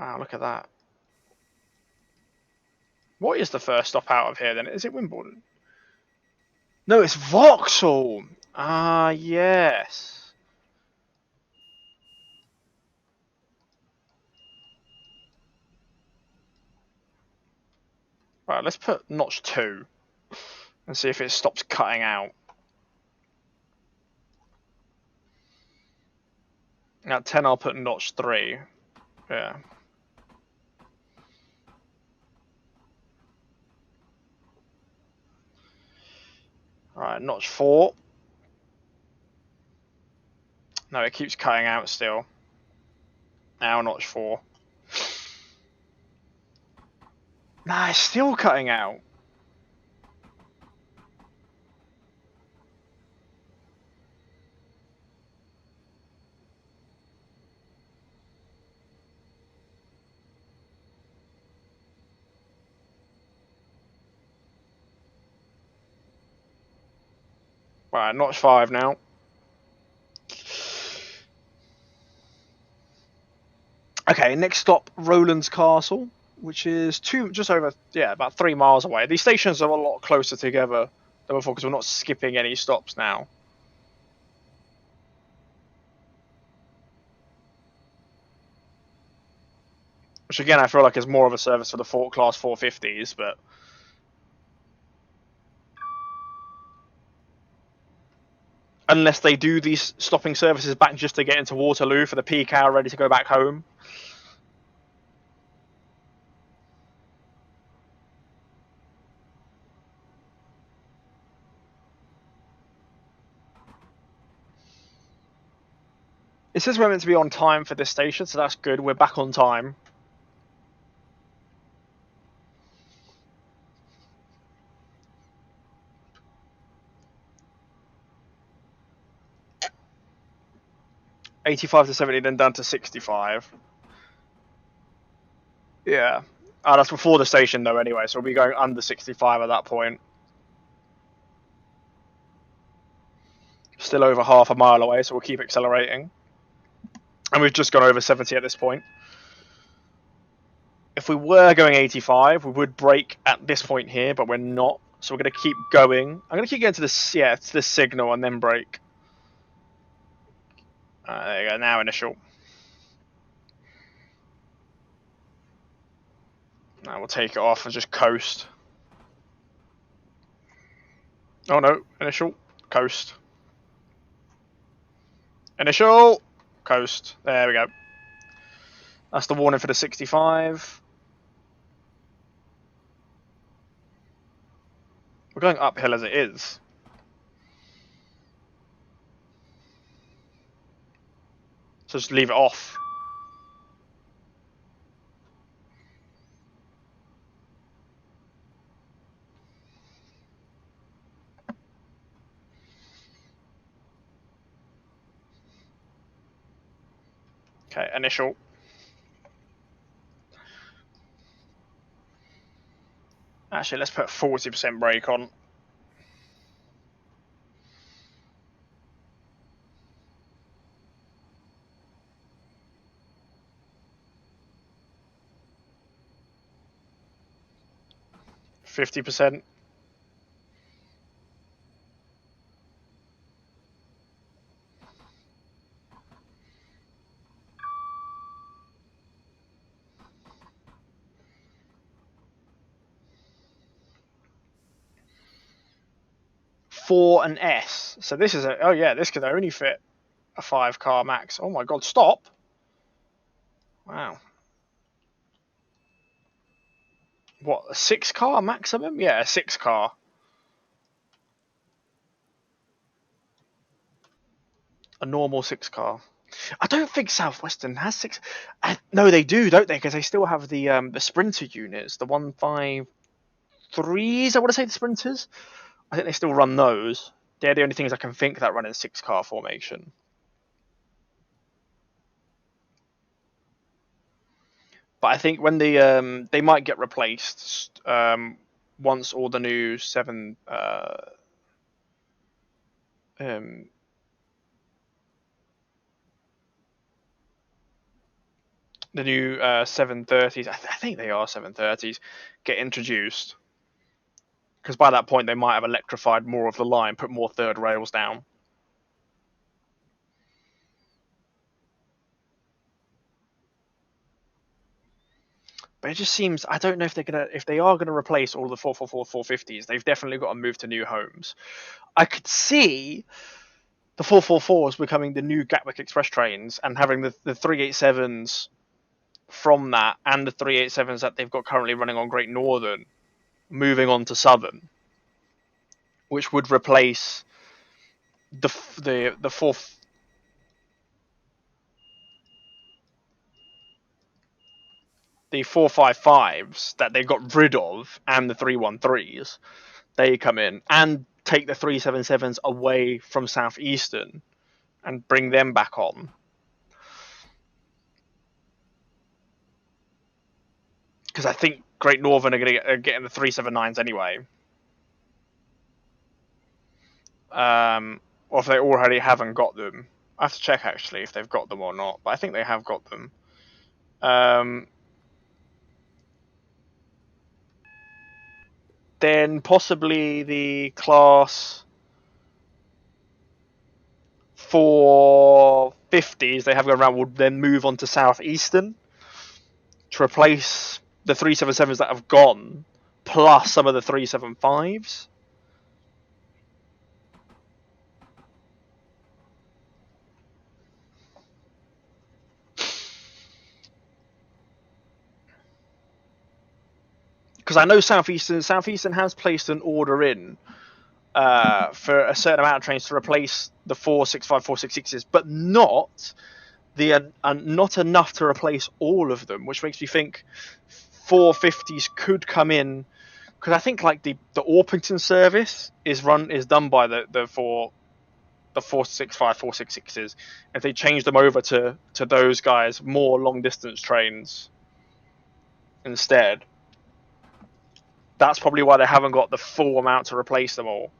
Wow, look at that. What is the first stop out of here then? Is it Wimbledon? No, it's Vauxhall. Ah, yes. Right, let's put notch 2 and see if it stops cutting out. At 10, I'll put notch 3. Yeah. Alright, notch 4. No, it keeps cutting out still. Now notch 4. Nah, it's still cutting out. Right, notch 5 now. Okay, next stop, Rowland's Castle, which is just over, about 3 miles away. These stations are a lot closer together than before because we're not skipping any stops now. Which again, I feel like is more of a service for the class 450s, but unless they do these stopping services back just to get into Waterloo for the peak hour ready to go back home. It says we're meant to be on time for this station, so that's good. We're back on time. $85 to $70, then down to $65. Yeah. That's before the station, though, anyway, so we'll be going under $65 at that point. Still over half a mile away, so we'll keep accelerating. And we've just gone over 70 at this point. If we were going 85, we would brake at this point here, but we're not. So we're going to keep going. I'm going to keep going to this, to this signal and then brake. There you go, now initial. Now we'll take it off and just coast. Oh no, initial, coast. Initial, coast. There we go. That's the warning for the 65. We're going uphill as it is. So just leave it off. Okay, initial. Actually, let's put 40% brake on. %50. For an S. So this is oh yeah, this could only fit a 5-car max. Oh my god, stop. Wow. What, a 6-car maximum? Yeah, a 6-car. A normal 6-car. I don't think Southwestern has 6. No, they do, don't they? Because they still have the Sprinter units, the 153s. I want to say the Sprinters. I think they still run those. They're the only things I can think that run in 6-car formation. But I think when they might get replaced once all the new 7 the new 730s, I think they are 730s, get introduced. Because by that point, they might have electrified more of the line, put more third rails down. But it just seems, I don't know if they are gonna replace all the 444 450s. They've definitely got to move to new homes. I could see the 444s becoming the new Gatwick Express trains and having the 387s from that and the 387s that they've got currently running on Great Northern moving on to Southern, which would replace the fourth the 455s that they got rid of and the 313s. They come in and take the 377s away from Southeastern and bring them back on. Because I think Great Northern are going to get in the 379s anyway. Or if they already haven't got them. I have to check actually if they've got them or not, but I think they have got them. Then possibly the class 450s they have going around would then move on to Southeastern to replace the 377s that have gone, plus some of the 375s. Because I know Southeastern has placed an order in for a certain amount of trains to replace the 465 466s, but not not enough to replace all of them, which makes me think 450s could come in. Because I think like the Orpington service is done by the 465 466s. If they change them over to those guys, more long distance trains instead, that's probably why they haven't got the full amount to replace them all.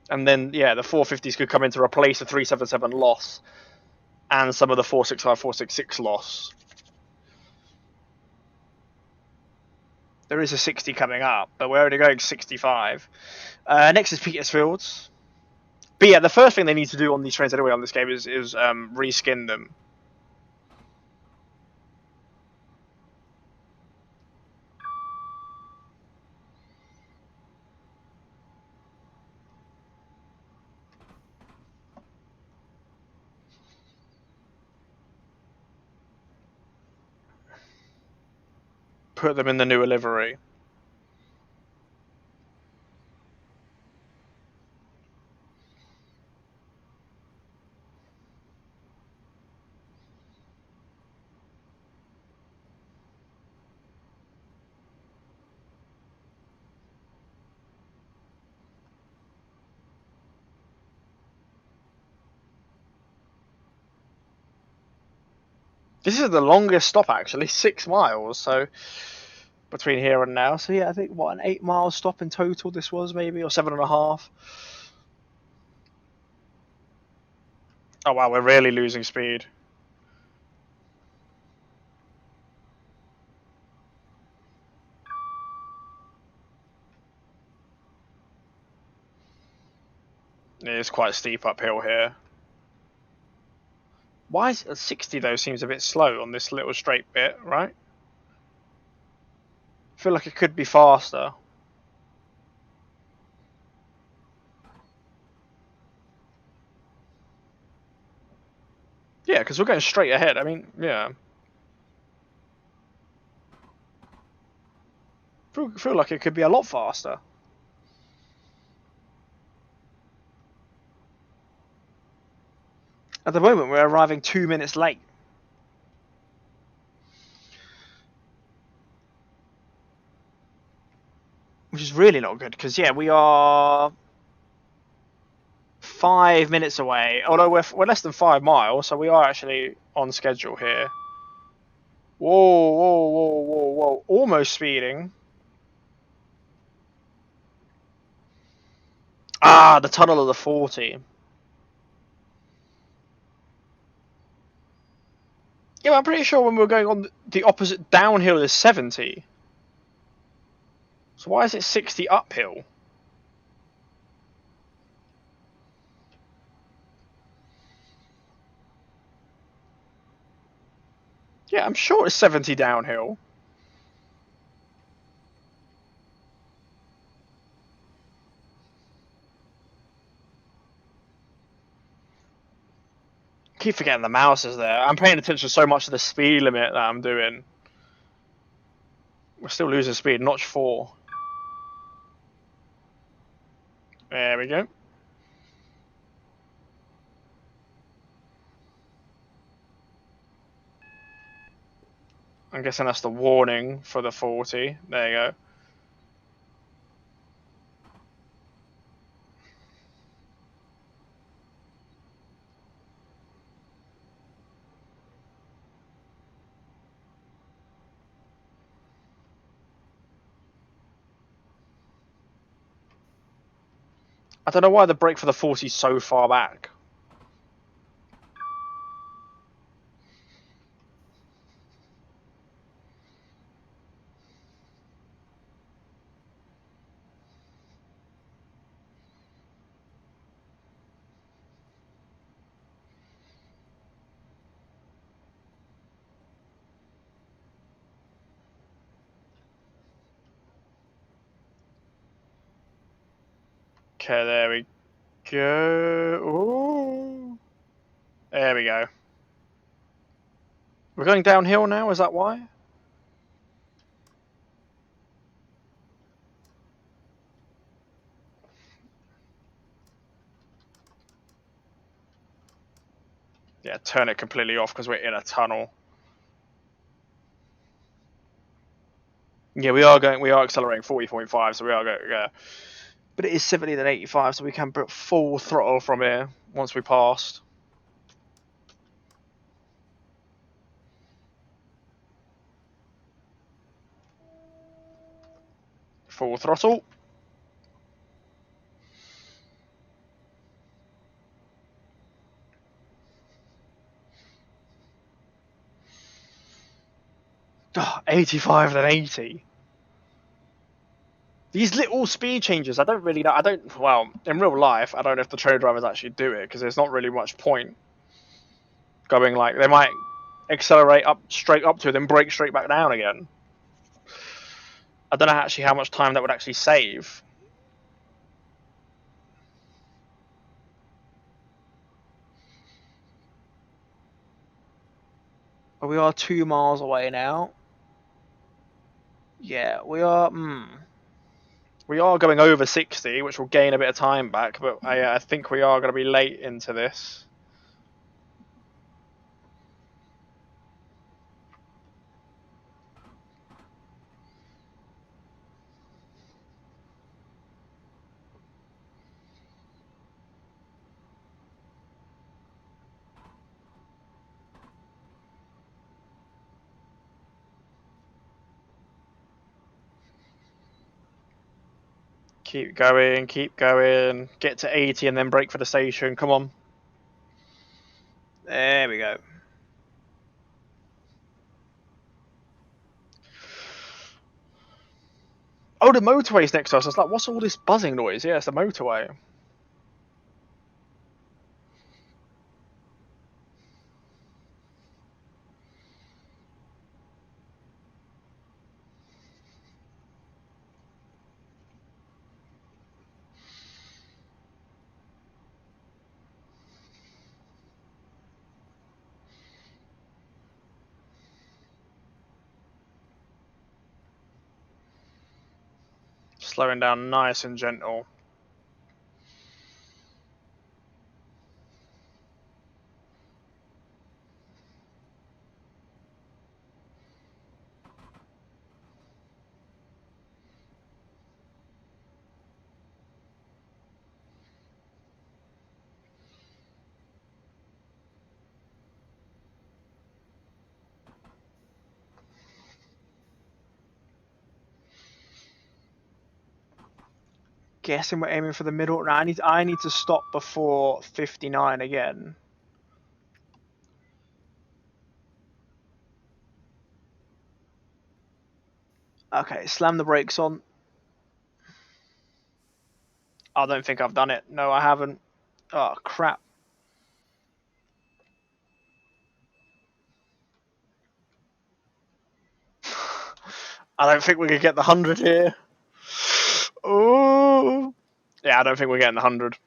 And then the 450s could come in to replace the 377 loss and some of the 465 466 loss. There is a 60 coming up, but we're already going 65. Next is Petersfield's. But yeah, the first thing they need to do on these trains anyway on this game is reskin them. Put them in the newer livery. This is the longest stop actually, 6 miles. So between here and now. So yeah, I think an 8-mile stop in total. This was maybe or 7.5. Oh wow, we're really losing speed. It is quite steep uphill here. Why is 60 though seems a bit slow on this little straight bit, right? I feel like it could be faster. Yeah, because we're going straight ahead. I mean, yeah. Feel like it could be a lot faster. At the moment, we're arriving 2 minutes late. Which is really not good, because, yeah, we are 5 minutes away. Although we're less than 5 miles, so we are actually on schedule here. Whoa, whoa, whoa, whoa, whoa. Almost speeding. Ah, the tunnel of the 40. Yeah, I'm pretty sure when we were going on the opposite downhill is 70. So why is it 60 uphill? Yeah, I'm sure it's 70 downhill. Keep forgetting the mouse is there. I'm paying attention so much to the speed limit that I'm doing. We're still losing speed, notch 4. There we go. I'm guessing that's the warning for the 40. There you go. I don't know why the brake for the 40 is so far back. Okay, there we go. Ooh. There we go. We're going downhill now, is that why? Yeah, turn it completely off because we're in a tunnel. Yeah, we are accelerating 40.5, so we are going, yeah. But it is 70 than 85, so we can put full throttle from here once we passed. Full throttle. Oh, 85 than 80. These little speed changes, I don't really know. Well, in real life, I don't know if the trail drivers actually do it because there's not really much point going like, they might accelerate up straight up to it, then brake straight back down again. I don't know actually how much time that would actually save. But we are 2 miles away now. Yeah, we are. We are going over 60, which will gain a bit of time back, but I think we are going to be late into this. Keep going, keep going. Get to 80 and then brake for the station. Come on. There we go. Oh, the motorway's next to us. I was like, what's all this buzzing noise? Yeah, it's the motorway. Slowing down nice and gentle. guessing we're aiming for the middle. Now I need to stop before 59 again. Okay, slam the brakes on. I don't think I've done it. No, I haven't. Oh, crap. I don't think we could get the 100 here. Oh. Yeah, I don't think we're getting the 100.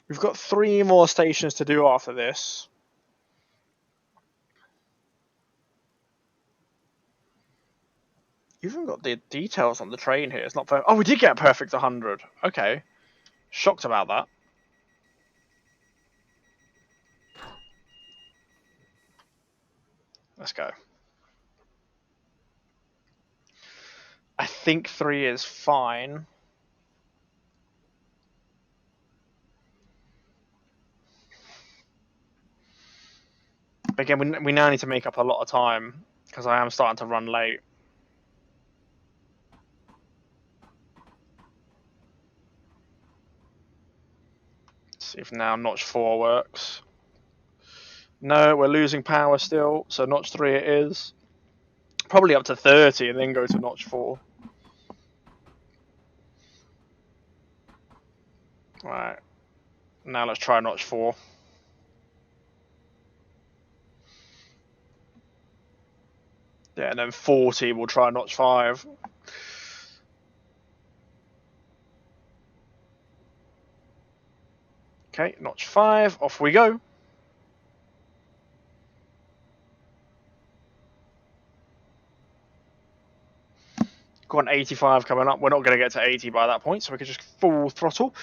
We've got 3 more stations to do after this. You've even got the details on the train here. It's not perfect. Oh, we did get a perfect 100. Okay. Shocked about that. Let's go. I think 3 is fine. But again, we now need to make up a lot of time because I am starting to run late. Let's see if now notch 4 works. No, we're losing power still, so notch 3 it is. Probably up to 30 and then go to notch 4. Right. Now let's try notch 4. Yeah, and then 40 we'll try notch 5. Okay, notch 5, off we go. Got an 85 coming up. We're not going to get to 80 by that point, so we can just full throttle.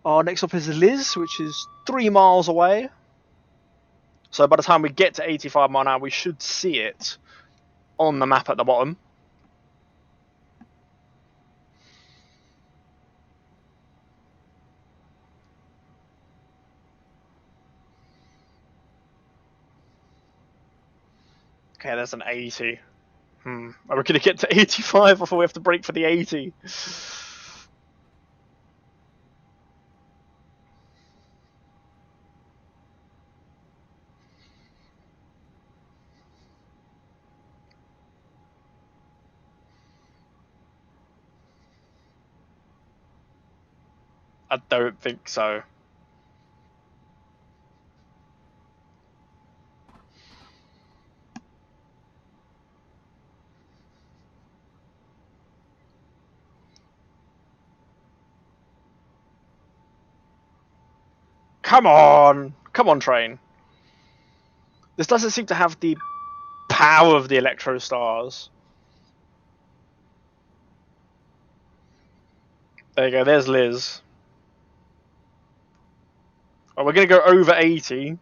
Our next up is Liz, which is 3 miles away. So by the time we get to 85 mile an hour, we should see it on the map at the bottom. Okay, there's an 80. Are we going to get to 85 before we have to brake for the 80? I don't think so. Come on! Come on, train. This doesn't seem to have the power of the Electro Stars. There you go, there's Liz. Oh, we're going to go over 80.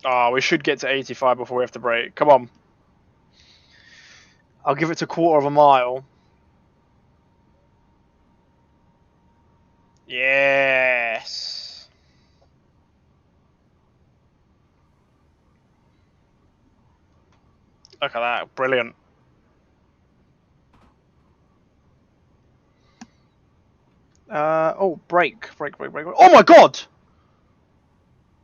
Oh, we should get to 85 before we have to brake. Come on. I'll give it a quarter of a mile. Yes. Look at that. Brilliant. Oh, brake. Oh my god!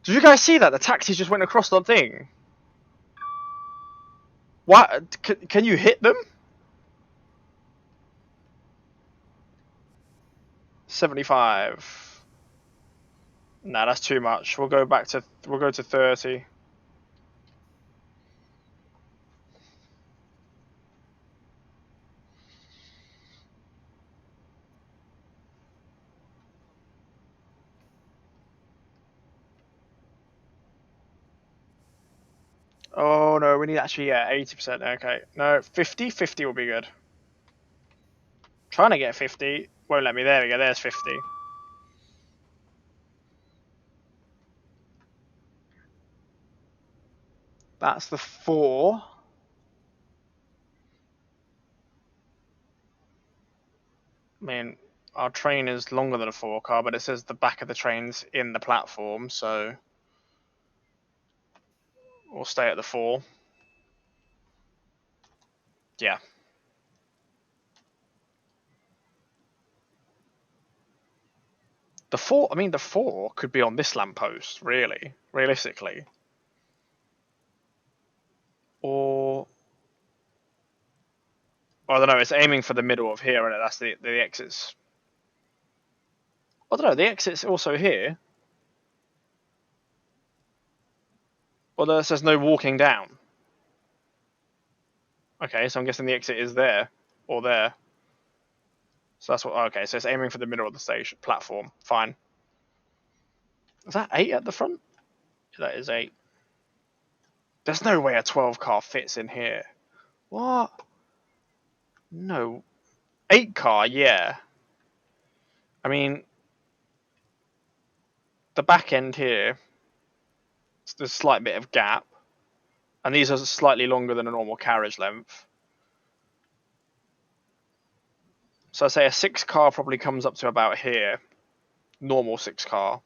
Did you guys see that? The taxis just went across the thing. What? Can you hit them? 75. Nah, that's too much. We'll go to 30. Oh no, we need actually 80%. Okay. No, 50? 50 will be good. Trying to get 50. Won't let me. There we go. There's 50. That's the 4. I mean, our train is longer than a 4 car, but it says the back of the train's in the platform, so we'll stay at the 4. Yeah. The 4, I mean, the 4 could be on this lamppost, really, realistically. Or, I don't know, it's aiming for the middle of here, and that's the exits. I don't know, the exit's also here. Well, it says no walking down. Okay, so I'm guessing the exit is there, or there. So that's what, okay, so it's aiming for the middle of the station, platform, fine. Is that 8 at the front? That is 8. There's no way a 12 car fits in here. What? No. 8 car, yeah. I mean, the back end here, there's a slight bit of gap. And these are slightly longer than a normal carriage length. So I say a 6 car probably comes up to about here. Normal 6 car.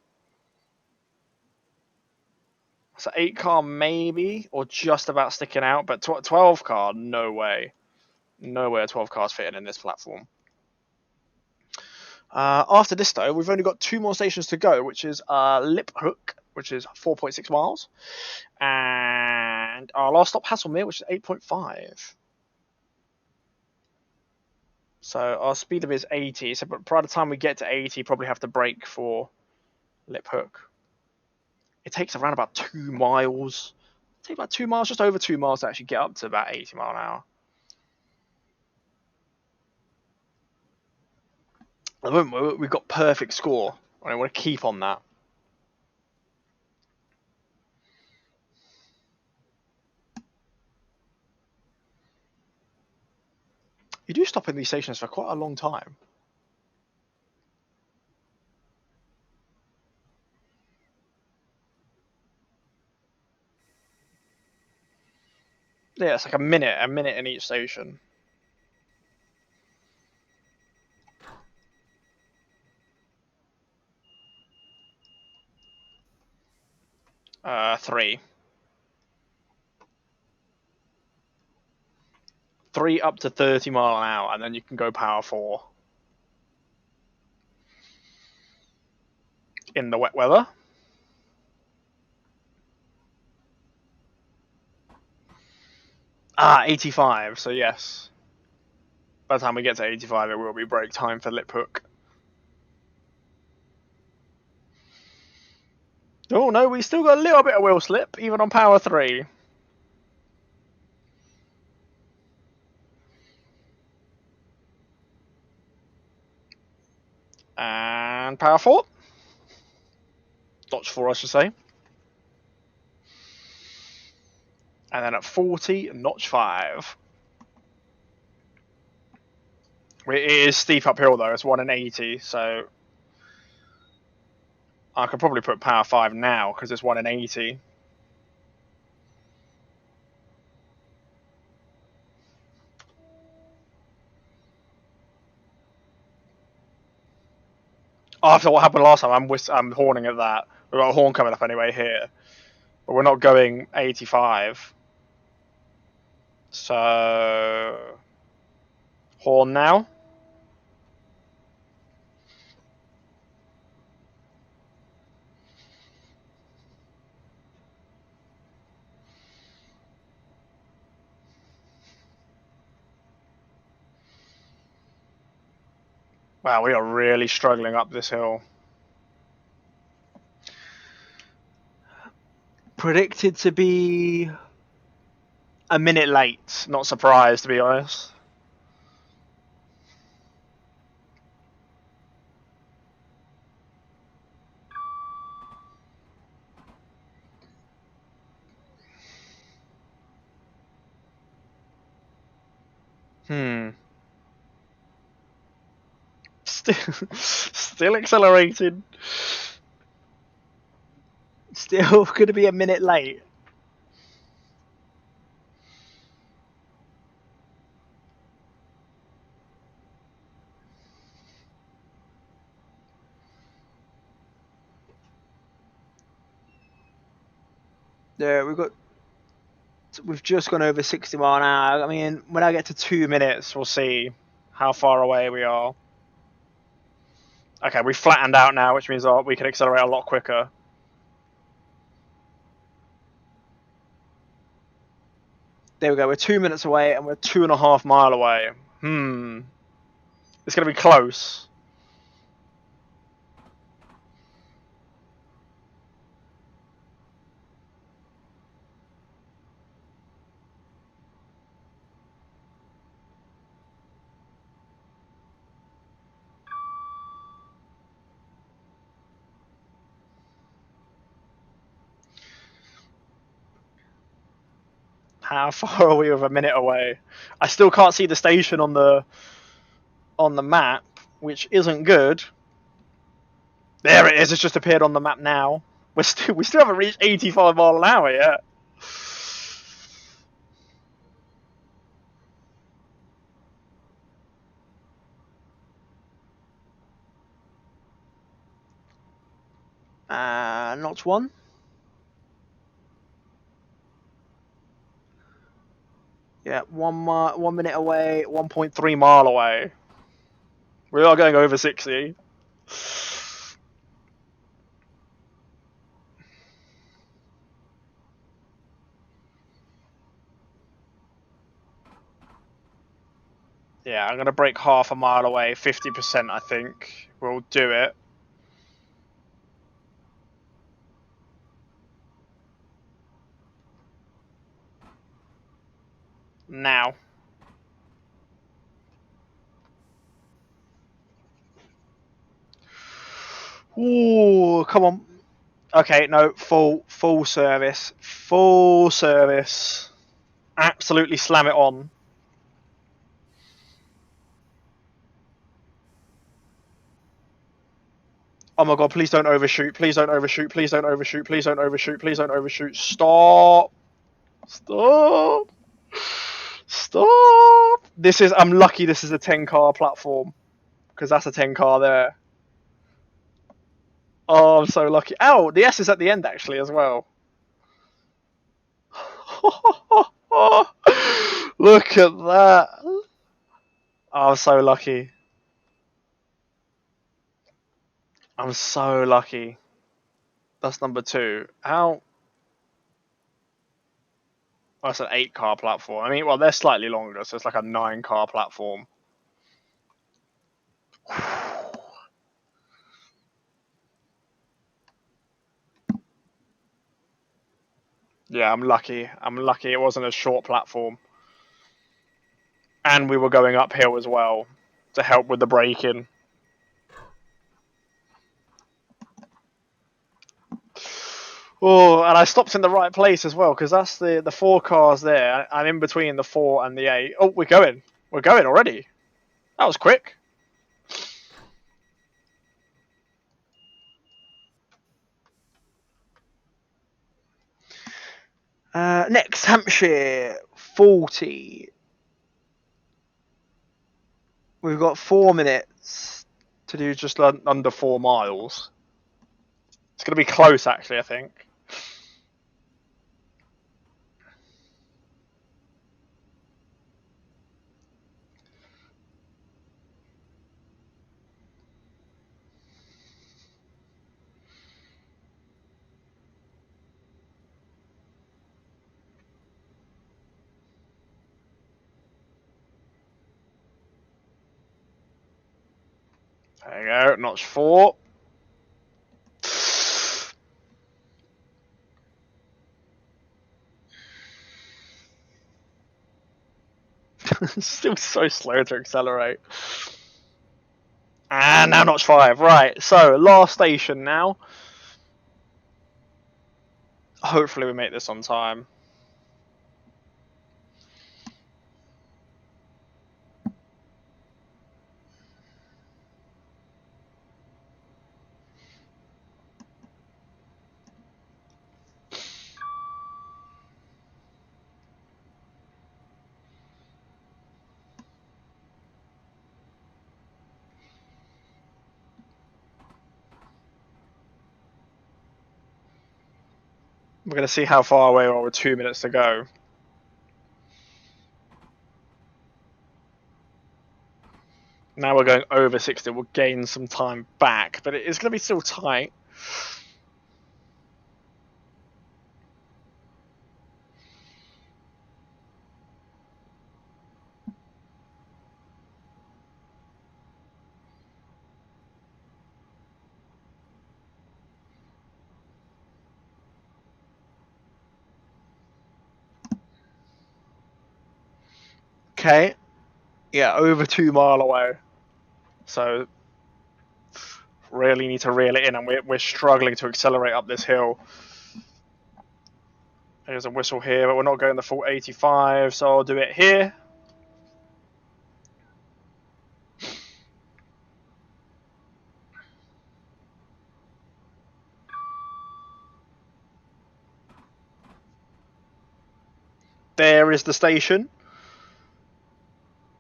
So 8 car maybe, or just about sticking out, but 12 car, no way. No way a 12 car's fitting in this platform. After this, though, we've only got 2 more stations to go, which is Lip Hook, which is 4.6 miles, and our last stop, Haslemere, which is 8.5. So our speed limit is 80. So by the time we get to 80, probably have to brake for Lip Hook. It takes around about 2 miles. Take about 2 miles, just over 2 miles to actually get up to about 80 mile an hour. At the moment, we've got perfect score. I want to keep on that. You do stop in these stations for quite a long time. Yeah, it's like a minute in each station. 3. 3 up to 30 mile an hour, and then you can go power 4. In the wet weather. 85, so yes. By the time we get to 85, it will be break time for Lip Hook. Oh no, we still got a little bit of wheel slip, even on power 3. And power 4. Notch 4, I should say. And then at 40, notch 5. It is steep uphill though, it's 1 in 80, so I could probably put power 5 now because it's 1 in 80. After what happened last time, I'm horning at that. We've got a horn coming up anyway here, but we're not going 85. So horn now. Wow, we are really struggling up this hill. Predicted to be a minute late. Not surprised, to be honest. Still accelerating. Still going to be a minute late. Yeah, we've just gone over 60 mph. I mean, when I get to 2 minutes, we'll see how far away we are. Okay, we've flattened out now, which means we can accelerate a lot quicker. There we go. We're 2 minutes away, and we're 2.5 miles away. It's going to be close. How far are we with a minute away? I still can't see the station on the map, which isn't good. There it is. It's just appeared on the map now. We still haven't reached 85 miles an hour yet. Notch one. Yeah, 1 minute away, 1.3 mile away. We are going over 60. Yeah, I'm going to break half a mile away, 50%, I think. We'll do it. Now. Ooh, come on. Okay, no, full service. Full service. Absolutely slam it on. Oh my god, please don't overshoot. Please don't overshoot. Please don't overshoot. Please don't overshoot. Please don't overshoot. Stop. Stop. Stop. I'm lucky this is a 10-car platform. Because that's a 10-car there. Oh, I'm so lucky. Ow, the S is at the end actually as well. Look at that. Oh, I'm so lucky. I'm so lucky. That's number 2. How? Oh, it's an 8-car platform. I mean, well, they're slightly longer, so it's like a 9-car platform. Yeah, I'm lucky. I'm lucky it wasn't a short platform. And we were going uphill as well to help with the braking. Oh, and I stopped in the right place as well because that's the 4 cars there. I'm in between the 4 and the 8. Oh, we're going. We're going already. That was quick. Next, Hampshire, 40. We've got 4 minutes to do just under 4 miles. It's going to be close, actually, I think. There you go, notch 4. Still so slow to accelerate. And now notch 5. Right, so last station now. Hopefully we make this on time. We're going to see how far away we are with 2 minutes to go. Now we're going over 60. We'll gain some time back, but it is going to be still tight. Okay. Yeah, over 2 mile away. So really need to reel it in, and we're struggling to accelerate up this hill. There's a whistle here, but we're not going the full 85, so I'll do it here. There is the station.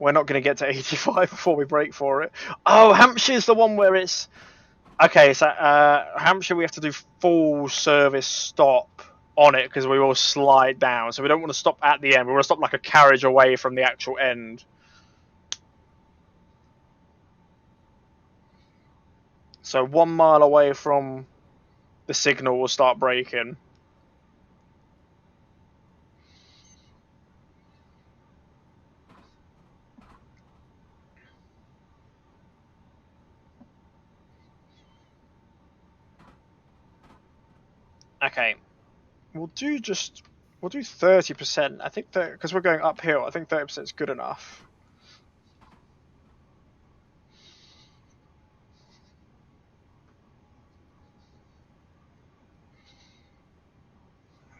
We're not going to get to 85 before we brake for it. Oh, Hampshire's the one where it's... Okay, so Hampshire we have to do full service stop on it because we will slide down. So we don't want to stop at the end. We want to stop like a carriage away from the actual end. So 1 mile away from the signal, we'll start braking. Okay, we'll do 30%. I think that because we're going uphill, I think 30% is good enough.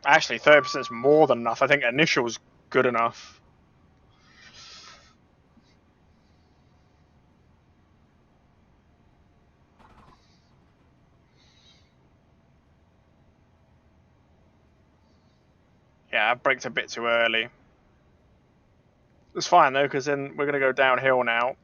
Actually, 30% is more than enough. I think initial's good enough. Yeah, I braked a bit too early. It's fine though, because then we're going to go downhill now.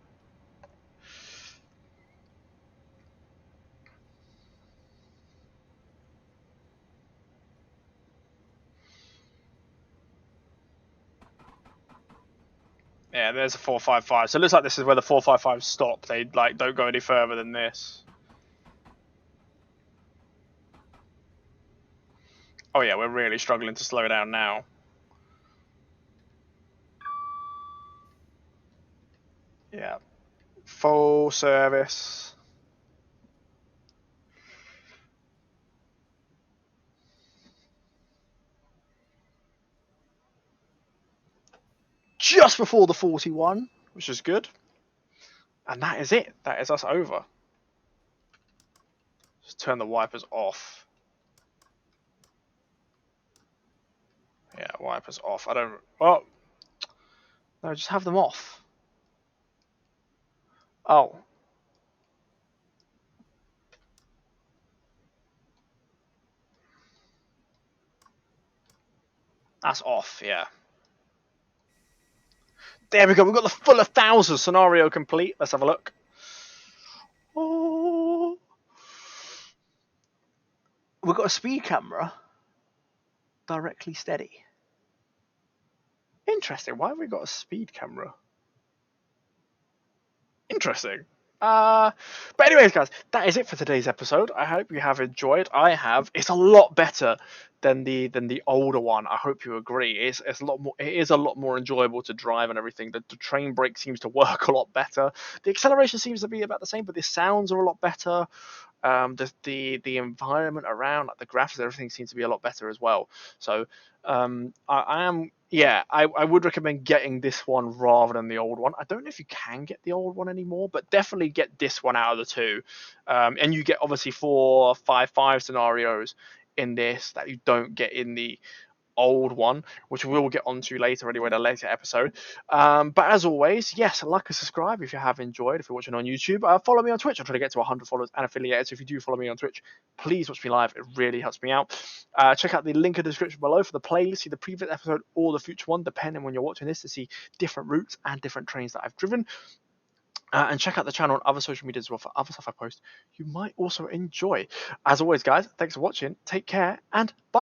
Yeah, there's a 455. So it looks like this is where the 455 stop. They like don't go any further than this. Oh yeah, we're really struggling to slow down now. Yeah, full service. Just before the 41, which is good. And that is it. That is us over. Just turn the wipers off. Yeah, wipers off. I don't... Well, no, just have them off. Oh. That's off, yeah. There we go. We've got the full 1,000 scenario complete. Let's have a look. Oh. We've got a speed camera. Directly steady. Interesting. Why have we got a speed camera? Interesting. But anyways, guys, that is it for today's episode. I hope you have enjoyed. I have. It's a lot better than the older one. I hope you agree. It's a lot more. It is a lot more enjoyable to drive and everything. The train brake seems to work a lot better. The acceleration seems to be about the same, but the sounds are a lot better. The environment around, like the graphics, everything seems to be a lot better as well. So I would recommend getting this one rather than the old one. I don't know if you can get the old one anymore, but definitely get this one out of the two. And you get obviously 4, 5, 5 scenarios in this that you don't get in the old one, which we'll get onto later anyway in a later episode. But as always, yes, like and subscribe if you have enjoyed. If you're watching on YouTube, follow me on Twitch. I'm trying to get to 100 followers and affiliates. So if you do follow me on Twitch, please watch me live. It really helps me out. Check out the link in the description below for the playlist. See the previous episode or the future one, depending when you're watching this, to see different routes and different trains that I've driven. And check out the channel on other social media as well for other stuff I post you might also enjoy. As always, guys, thanks for watching. Take care and bye.